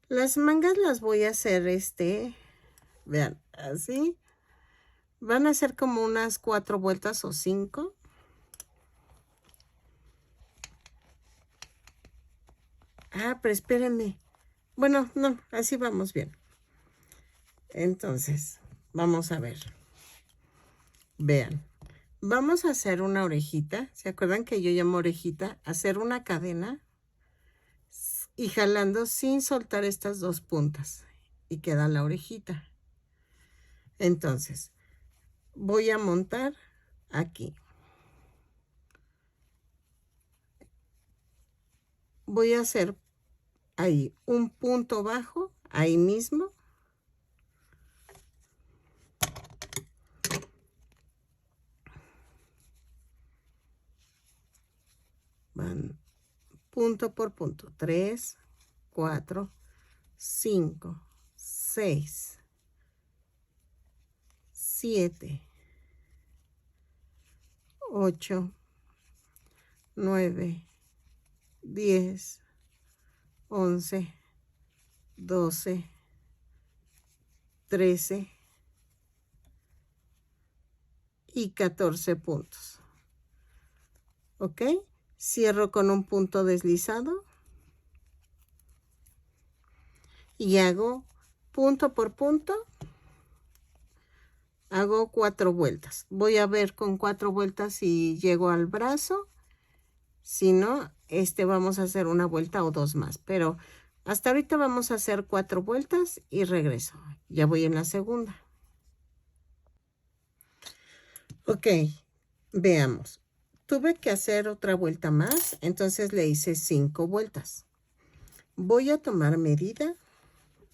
Las mangas las voy a hacer vean, así. Van a ser como unas 4 vueltas o 5. Pero espérenme. Bueno, no, así vamos bien. Entonces, vamos a ver. Vean, vamos a hacer una orejita. ¿Se acuerdan que yo llamo orejita? Hacer una cadena y jalando sin soltar estas dos puntas. Y queda la orejita. Entonces, voy a montar aquí. Voy a hacer ahí un punto bajo, ahí mismo. Van punto por punto. 3, 4, 5, 6, 7, 8, 9, 10, 11, 12, 13 y 14 puntos. ¿Ok? Cierro con un punto deslizado y hago punto por punto. Hago 4 vueltas. Voy a ver con 4 vueltas si llego al brazo. Si no, vamos a hacer una vuelta o 2 más. Pero hasta ahorita vamos a hacer 4 vueltas y regreso. Ya voy en la segunda. Ok, veamos. Tuve que hacer otra vuelta más, entonces le hice 5 vueltas. Voy a tomar medida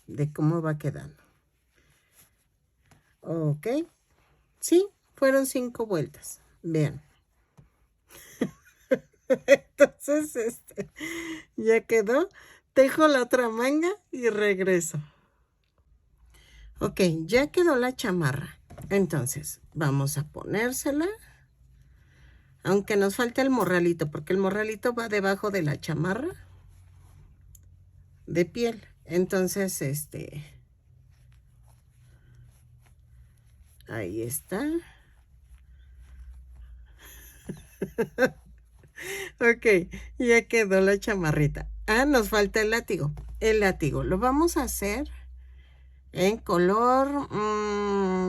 de cómo va quedando. Ok, sí, fueron 5 vueltas. Vean. Entonces, ya quedó. Tejo la otra manga y regreso. Ok, ya quedó la chamarra. Entonces, vamos a ponérsela. Aunque nos falta el morralito, porque el morralito va debajo de la chamarra de piel. Entonces, ahí está. Ok, ya quedó la chamarrita. Ah, nos falta el látigo. El látigo lo vamos a hacer en color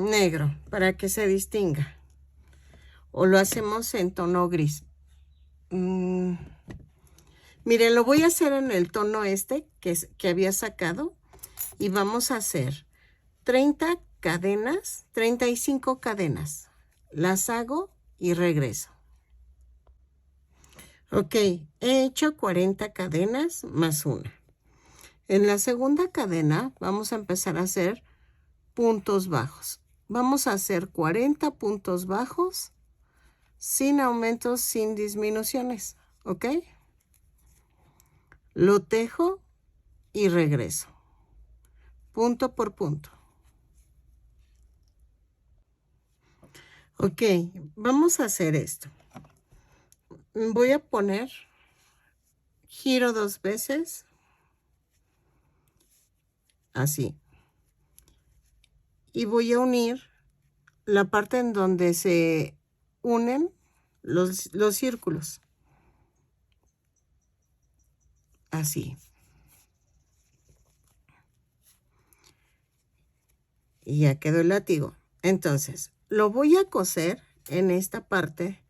negro para que se distinga. O lo hacemos en tono gris. Miren, lo voy a hacer en el tono este que había sacado. Y vamos a hacer 30 cadenas, 35 cadenas. Las hago y regreso. Ok, he hecho 40 cadenas más una. En la segunda cadena vamos a empezar a hacer puntos bajos. Vamos a hacer 40 puntos bajos sin aumentos, sin disminuciones. ¿Ok? Lo tejo y regreso. Punto por punto. Ok, vamos a hacer esto. Voy a poner, giro 2 veces, así. Y voy a unir la parte en donde se unen los círculos. Así. Y ya quedó el látigo. Entonces, lo voy a coser en esta parte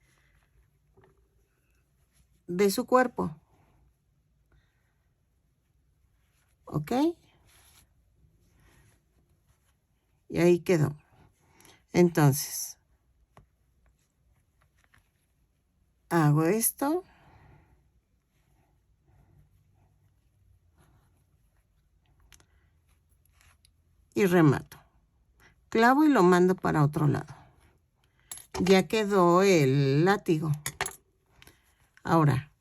de su cuerpo. ¿Ok? Y ahí quedó. Entonces, hago esto. Y remato. Clavo y lo mando para otro lado. Ya quedó el látigo. Ahora,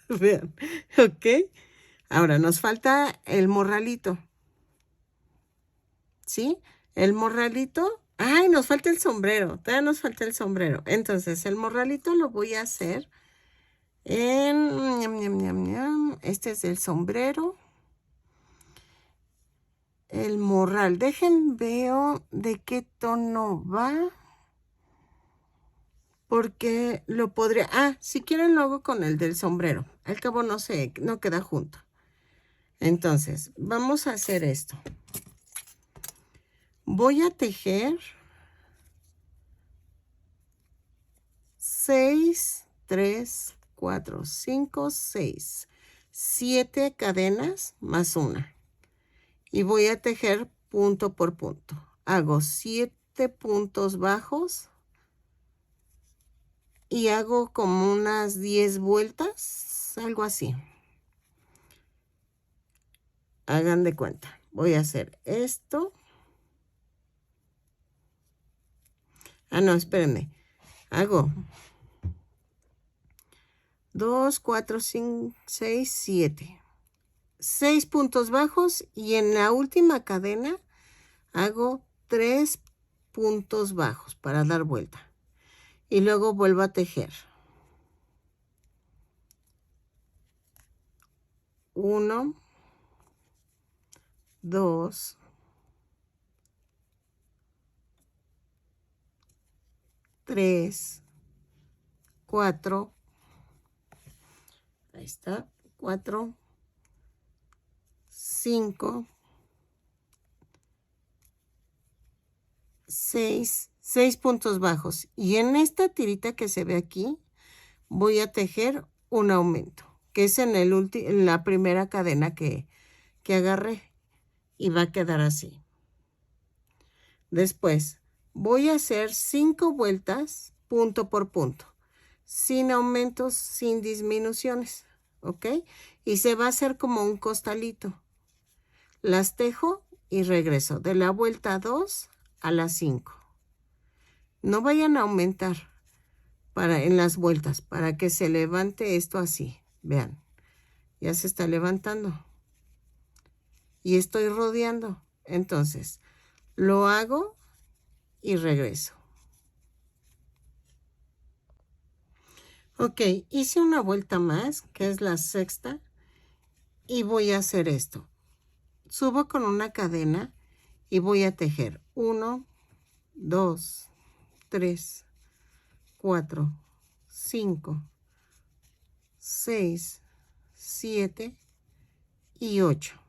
vean, ¿ok? Ahora nos falta el morralito. ¿Sí? El morralito. ¡Ay! Nos falta el sombrero. Todavía nos falta el sombrero. Entonces, el morralito lo voy a hacer en... Este es el sombrero. El morral. Dejen, veo de qué tono va. Porque lo podría... Ah, si quieren lo hago con el del sombrero. Al cabo no sé, no queda junto. Entonces, vamos a hacer esto. Voy a tejer 6, 3, 4, 5, 6, 7 cadenas más una. Y voy a tejer punto por punto. Hago 7 puntos bajos. Y hago como unas 10 vueltas, algo así. Hagan de cuenta. Voy a hacer esto. Ah, no, espérenme. Hago 2, 4, 5, 6, 7. 6 puntos bajos y en la última cadena hago 3 puntos bajos para dar vuelta. Y luego vuelvo a tejer. 1, 2, 3, 4. Ahí está. 4, 5, 6 puntos bajos. Y en esta tirita que se ve aquí, voy a tejer un aumento, que es en la primera cadena que agarré. Y va a quedar así. Después, voy a hacer 5 vueltas, punto por punto, sin aumentos, sin disminuciones. ¿Ok? Y se va a hacer como un costalito. Las tejo y regreso de la vuelta 2 a la 5. No vayan a aumentar en las vueltas para que se levante esto así. Vean, ya se está levantando. Y estoy rodeando. Entonces, lo hago y regreso. Ok, hice una vuelta más, que es la sexta. Y voy a hacer esto. Subo con una cadena y voy a tejer 1, 2, 3, 4, 5, 6, 7 y 8.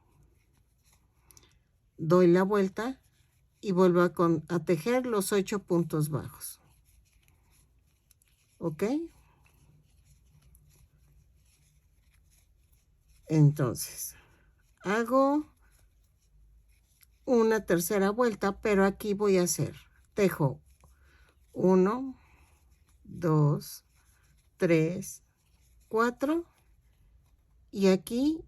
Doy la vuelta y vuelvo a tejer los 8 puntos bajos. ¿Ok? Entonces, hago una tercera vuelta, pero aquí voy a hacer, tejo 1, 2, 3, 4 y aquí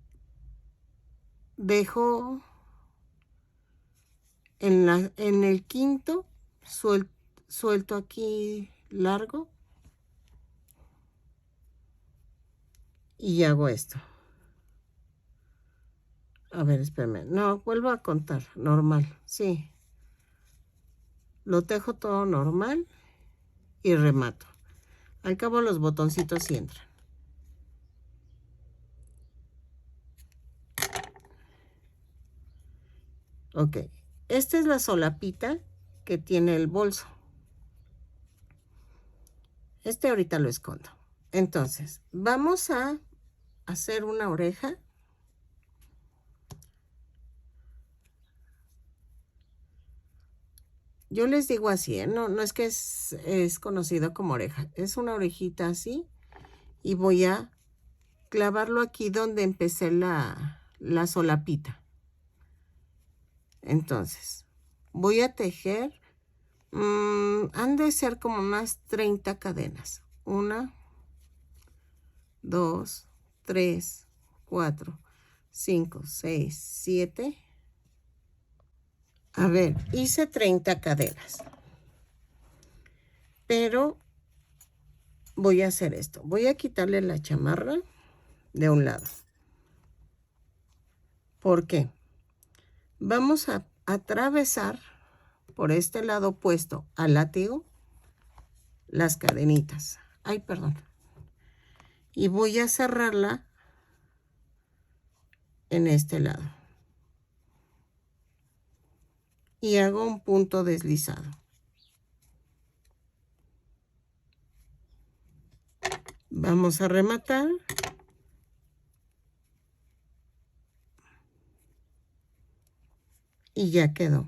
dejo en el quinto, suelto aquí largo y hago esto. A ver, espérame. No, vuelvo a contar. Normal, sí. Lo tejo todo normal y remato. Al cabo los botoncitos sí entran. Ok. Esta es la solapita que tiene el bolso. Este ahorita lo escondo. Entonces, vamos a hacer una oreja. Yo les digo así, ¿eh? No es que es conocido como oreja. Es una orejita así. Y voy a clavarlo aquí donde empecé la solapita. Entonces, voy a tejer. Han de ser como unas 30 cadenas. 1, 2, 3, 4, 5, 6, 7. A ver, hice 30 cadenas. Pero voy a hacer esto. Voy a quitarle la chamarra de un lado. ¿Por qué? Vamos a atravesar por este lado opuesto al látigo las cadenitas. Ay, perdón. Y voy a cerrarla en este lado. Y hago un punto deslizado. Vamos a rematar. Y ya quedó.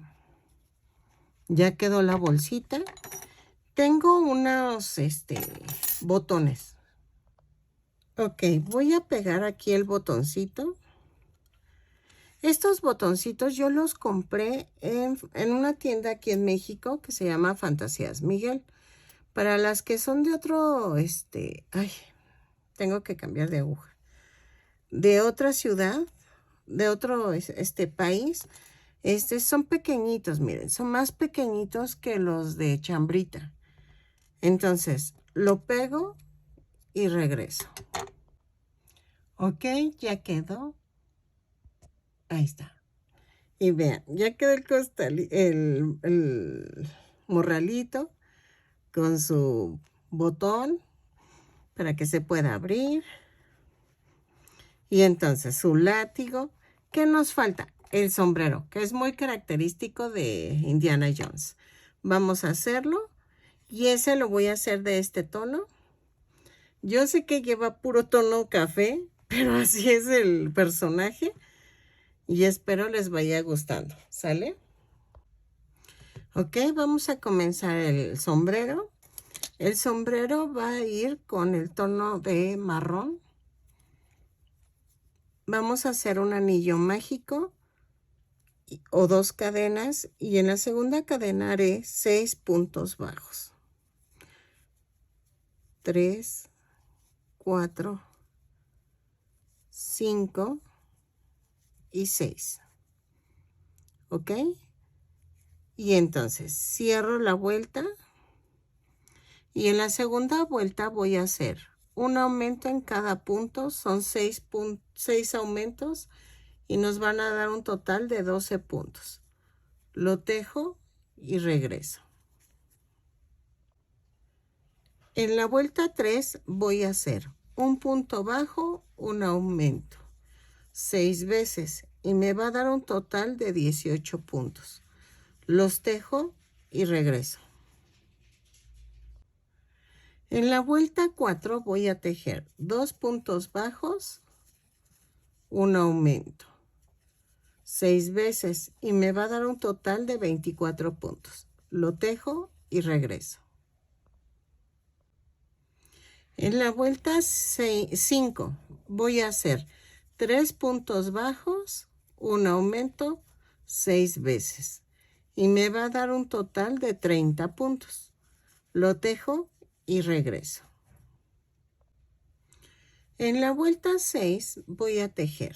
Ya quedó la bolsita. Tengo unos botones. Ok, voy a pegar aquí el botoncito. Estos botoncitos yo los compré en una tienda aquí en México que se llama Fantasías Miguel. Para las que son de otro, ay, tengo que cambiar de aguja. De otra ciudad, de otro país, son pequeñitos, miren, son más pequeñitos que los de chambrita. Entonces, lo pego y regreso. Ok, ya quedó. Ahí está. Y vean, ya quedó el morralito con su botón para que se pueda abrir. Y entonces su látigo. ¿Qué nos falta? El sombrero, que es muy característico de Indiana Jones. Vamos a hacerlo. Y ese lo voy a hacer de este tono. Yo sé que lleva puro tono café, pero así es el personaje. Y espero les vaya gustando. ¿Sale? Ok, vamos a comenzar el sombrero. El sombrero va a ir con el tono de marrón. Vamos a hacer un anillo mágico o 2 cadenas y en la segunda cadena haré 6 puntos bajos. 3, 4, 5 y 6. ¿Ok? Y entonces cierro la vuelta y en la segunda vuelta voy a hacer un aumento en cada punto. Son 6 aumentos y nos van a dar un total de 12 puntos. Lo tejo y regreso. En la vuelta 3 voy a hacer un punto bajo, un aumento, 6 veces y me va a dar un total de 18 puntos. Los tejo y regreso. En la vuelta 4 voy a tejer 2 puntos bajos, un aumento 6 veces y me va a dar un total de 24 puntos. Lo tejo y regreso. En la vuelta 5 voy a hacer 3 puntos bajos, un aumento 6 veces y me va a dar un total de 30 puntos. Lo tejo y regreso. En la vuelta 6 voy a tejer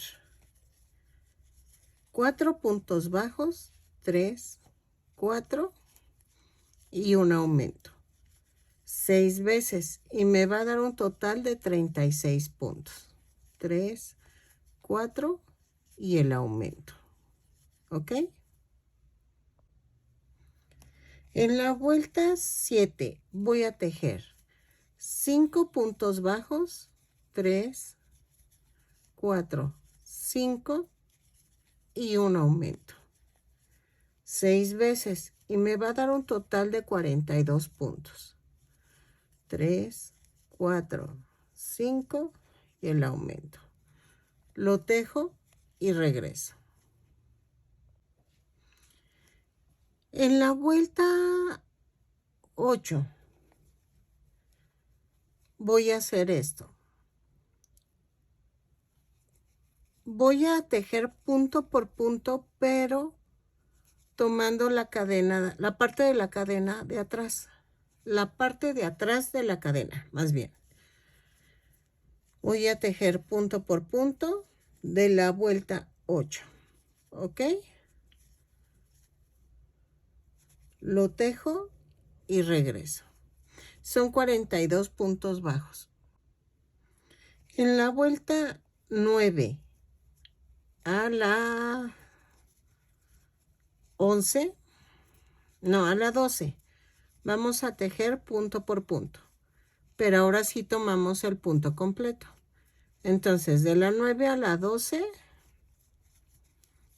4 puntos bajos, 3, 4 y un aumento 6 veces y me va a dar un total de 36 puntos. 3, 4 y el aumento. ¿Ok? En la vuelta 7 voy a tejer 5 puntos bajos, 3, 4, 5 y un aumento 6 veces y me va a dar un total de 42 puntos. 3, 4, 5 y el aumento. Lo tejo y regreso. En la vuelta 8 voy a hacer esto. Voy a tejer punto por punto, pero tomando la cadena, la parte de la cadena de atrás. La parte de atrás de la cadena, más bien. Voy a tejer punto por punto de la vuelta 8. ¿Ok? Lo tejo y regreso. Son 42 puntos bajos. En la vuelta 9 a la 11, no, a la 12, vamos a tejer punto por punto. Pero ahora sí tomamos el punto completo. Entonces, de la 9 a la 12,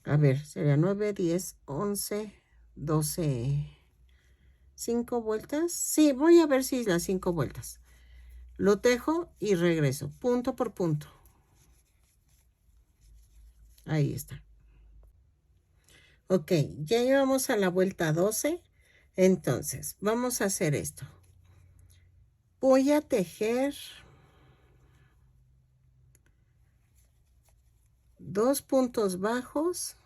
a ver, sería 9, 10, 11, 12, 5 vueltas. Sí, voy a ver si las 5 vueltas. Lo tejo y regreso, punto por punto. Ahí está. Ok, ya llevamos a la vuelta 12. Entonces, vamos a hacer esto. Voy a tejer 2 puntos bajos,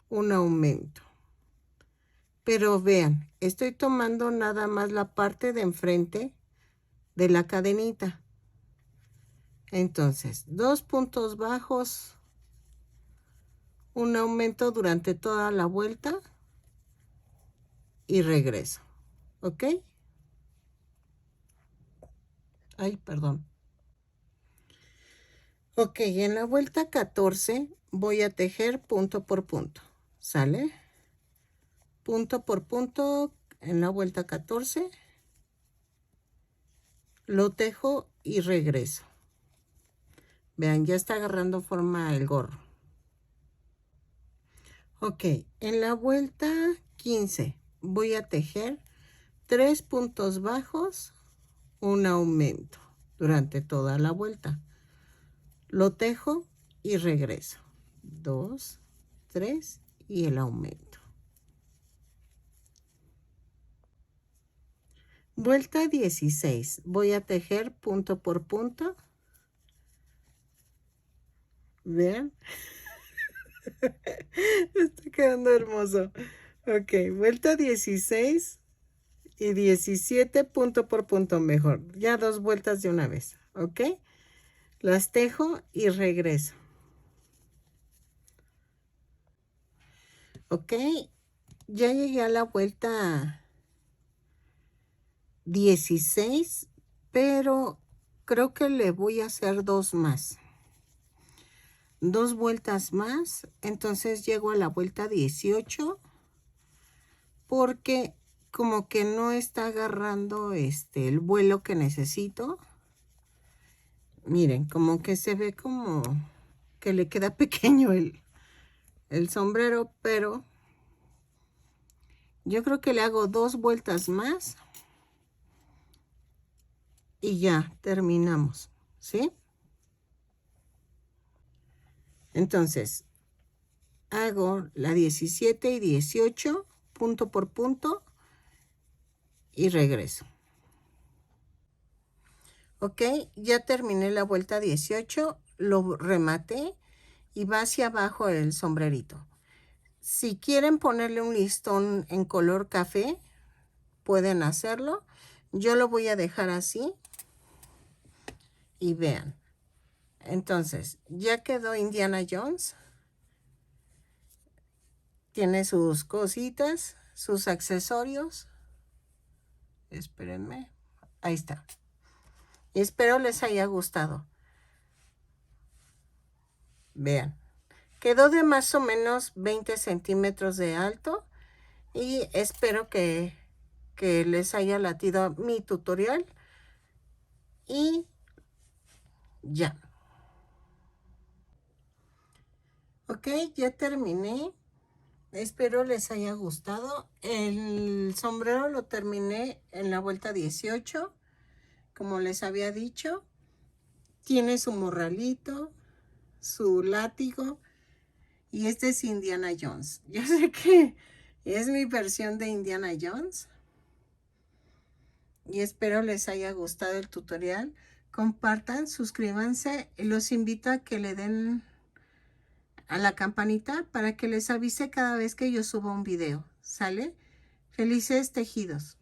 un aumento. Pero vean, estoy tomando nada más la parte de enfrente de la cadenita. Entonces, 2 puntos bajos, un aumento durante toda la vuelta y regreso. ¿Ok? Ay, perdón. Ok, en la vuelta 14 voy a tejer punto por punto. ¿Sale? Punto por punto en la vuelta 14. Lo tejo y regreso. Vean, ya está agarrando forma el gorro. Ok, en la vuelta 15 voy a tejer 3 puntos bajos, un aumento durante toda la vuelta. Lo tejo y regreso. 2, 3 y el aumento. Vuelta 16. Voy a tejer punto por punto. Vean. Está quedando hermoso. Ok, vuelta 16 y 17 punto por punto mejor. Ya 2 vueltas de una vez. Ok. Las tejo y regreso. Ok. Ya llegué a la vuelta 16, pero creo que le voy a hacer 2 más. 2 vueltas más, entonces llego a la vuelta 18 porque como que no está agarrando el vuelo que necesito. Miren, como que se ve como que le queda pequeño el sombrero, pero yo creo que le hago 2 vueltas más y ya terminamos, ¿sí? Entonces, hago la 17 y 18 punto por punto y regreso. Ok, ya terminé la vuelta 18, lo rematé y va hacia abajo el sombrerito. Si quieren ponerle un listón en color café, pueden hacerlo. Yo lo voy a dejar así y vean. Entonces, ya quedó Indiana Jones. Tiene sus cositas, sus accesorios. Espérenme. Ahí está. Espero les haya gustado. Vean. Quedó de más o menos 20 centímetros de alto. Y espero que les haya latido mi tutorial. Y ya. Ok, ya terminé. Espero les haya gustado. El sombrero lo terminé en la vuelta 18. Como les había dicho. Tiene su morralito, su látigo. Y este es Indiana Jones. Yo sé que es mi versión de Indiana Jones. Y espero les haya gustado el tutorial. Compartan, suscríbanse. Los invito a que le den a la campanita para que les avise cada vez que yo suba un video. ¿Sale? Felices tejidos.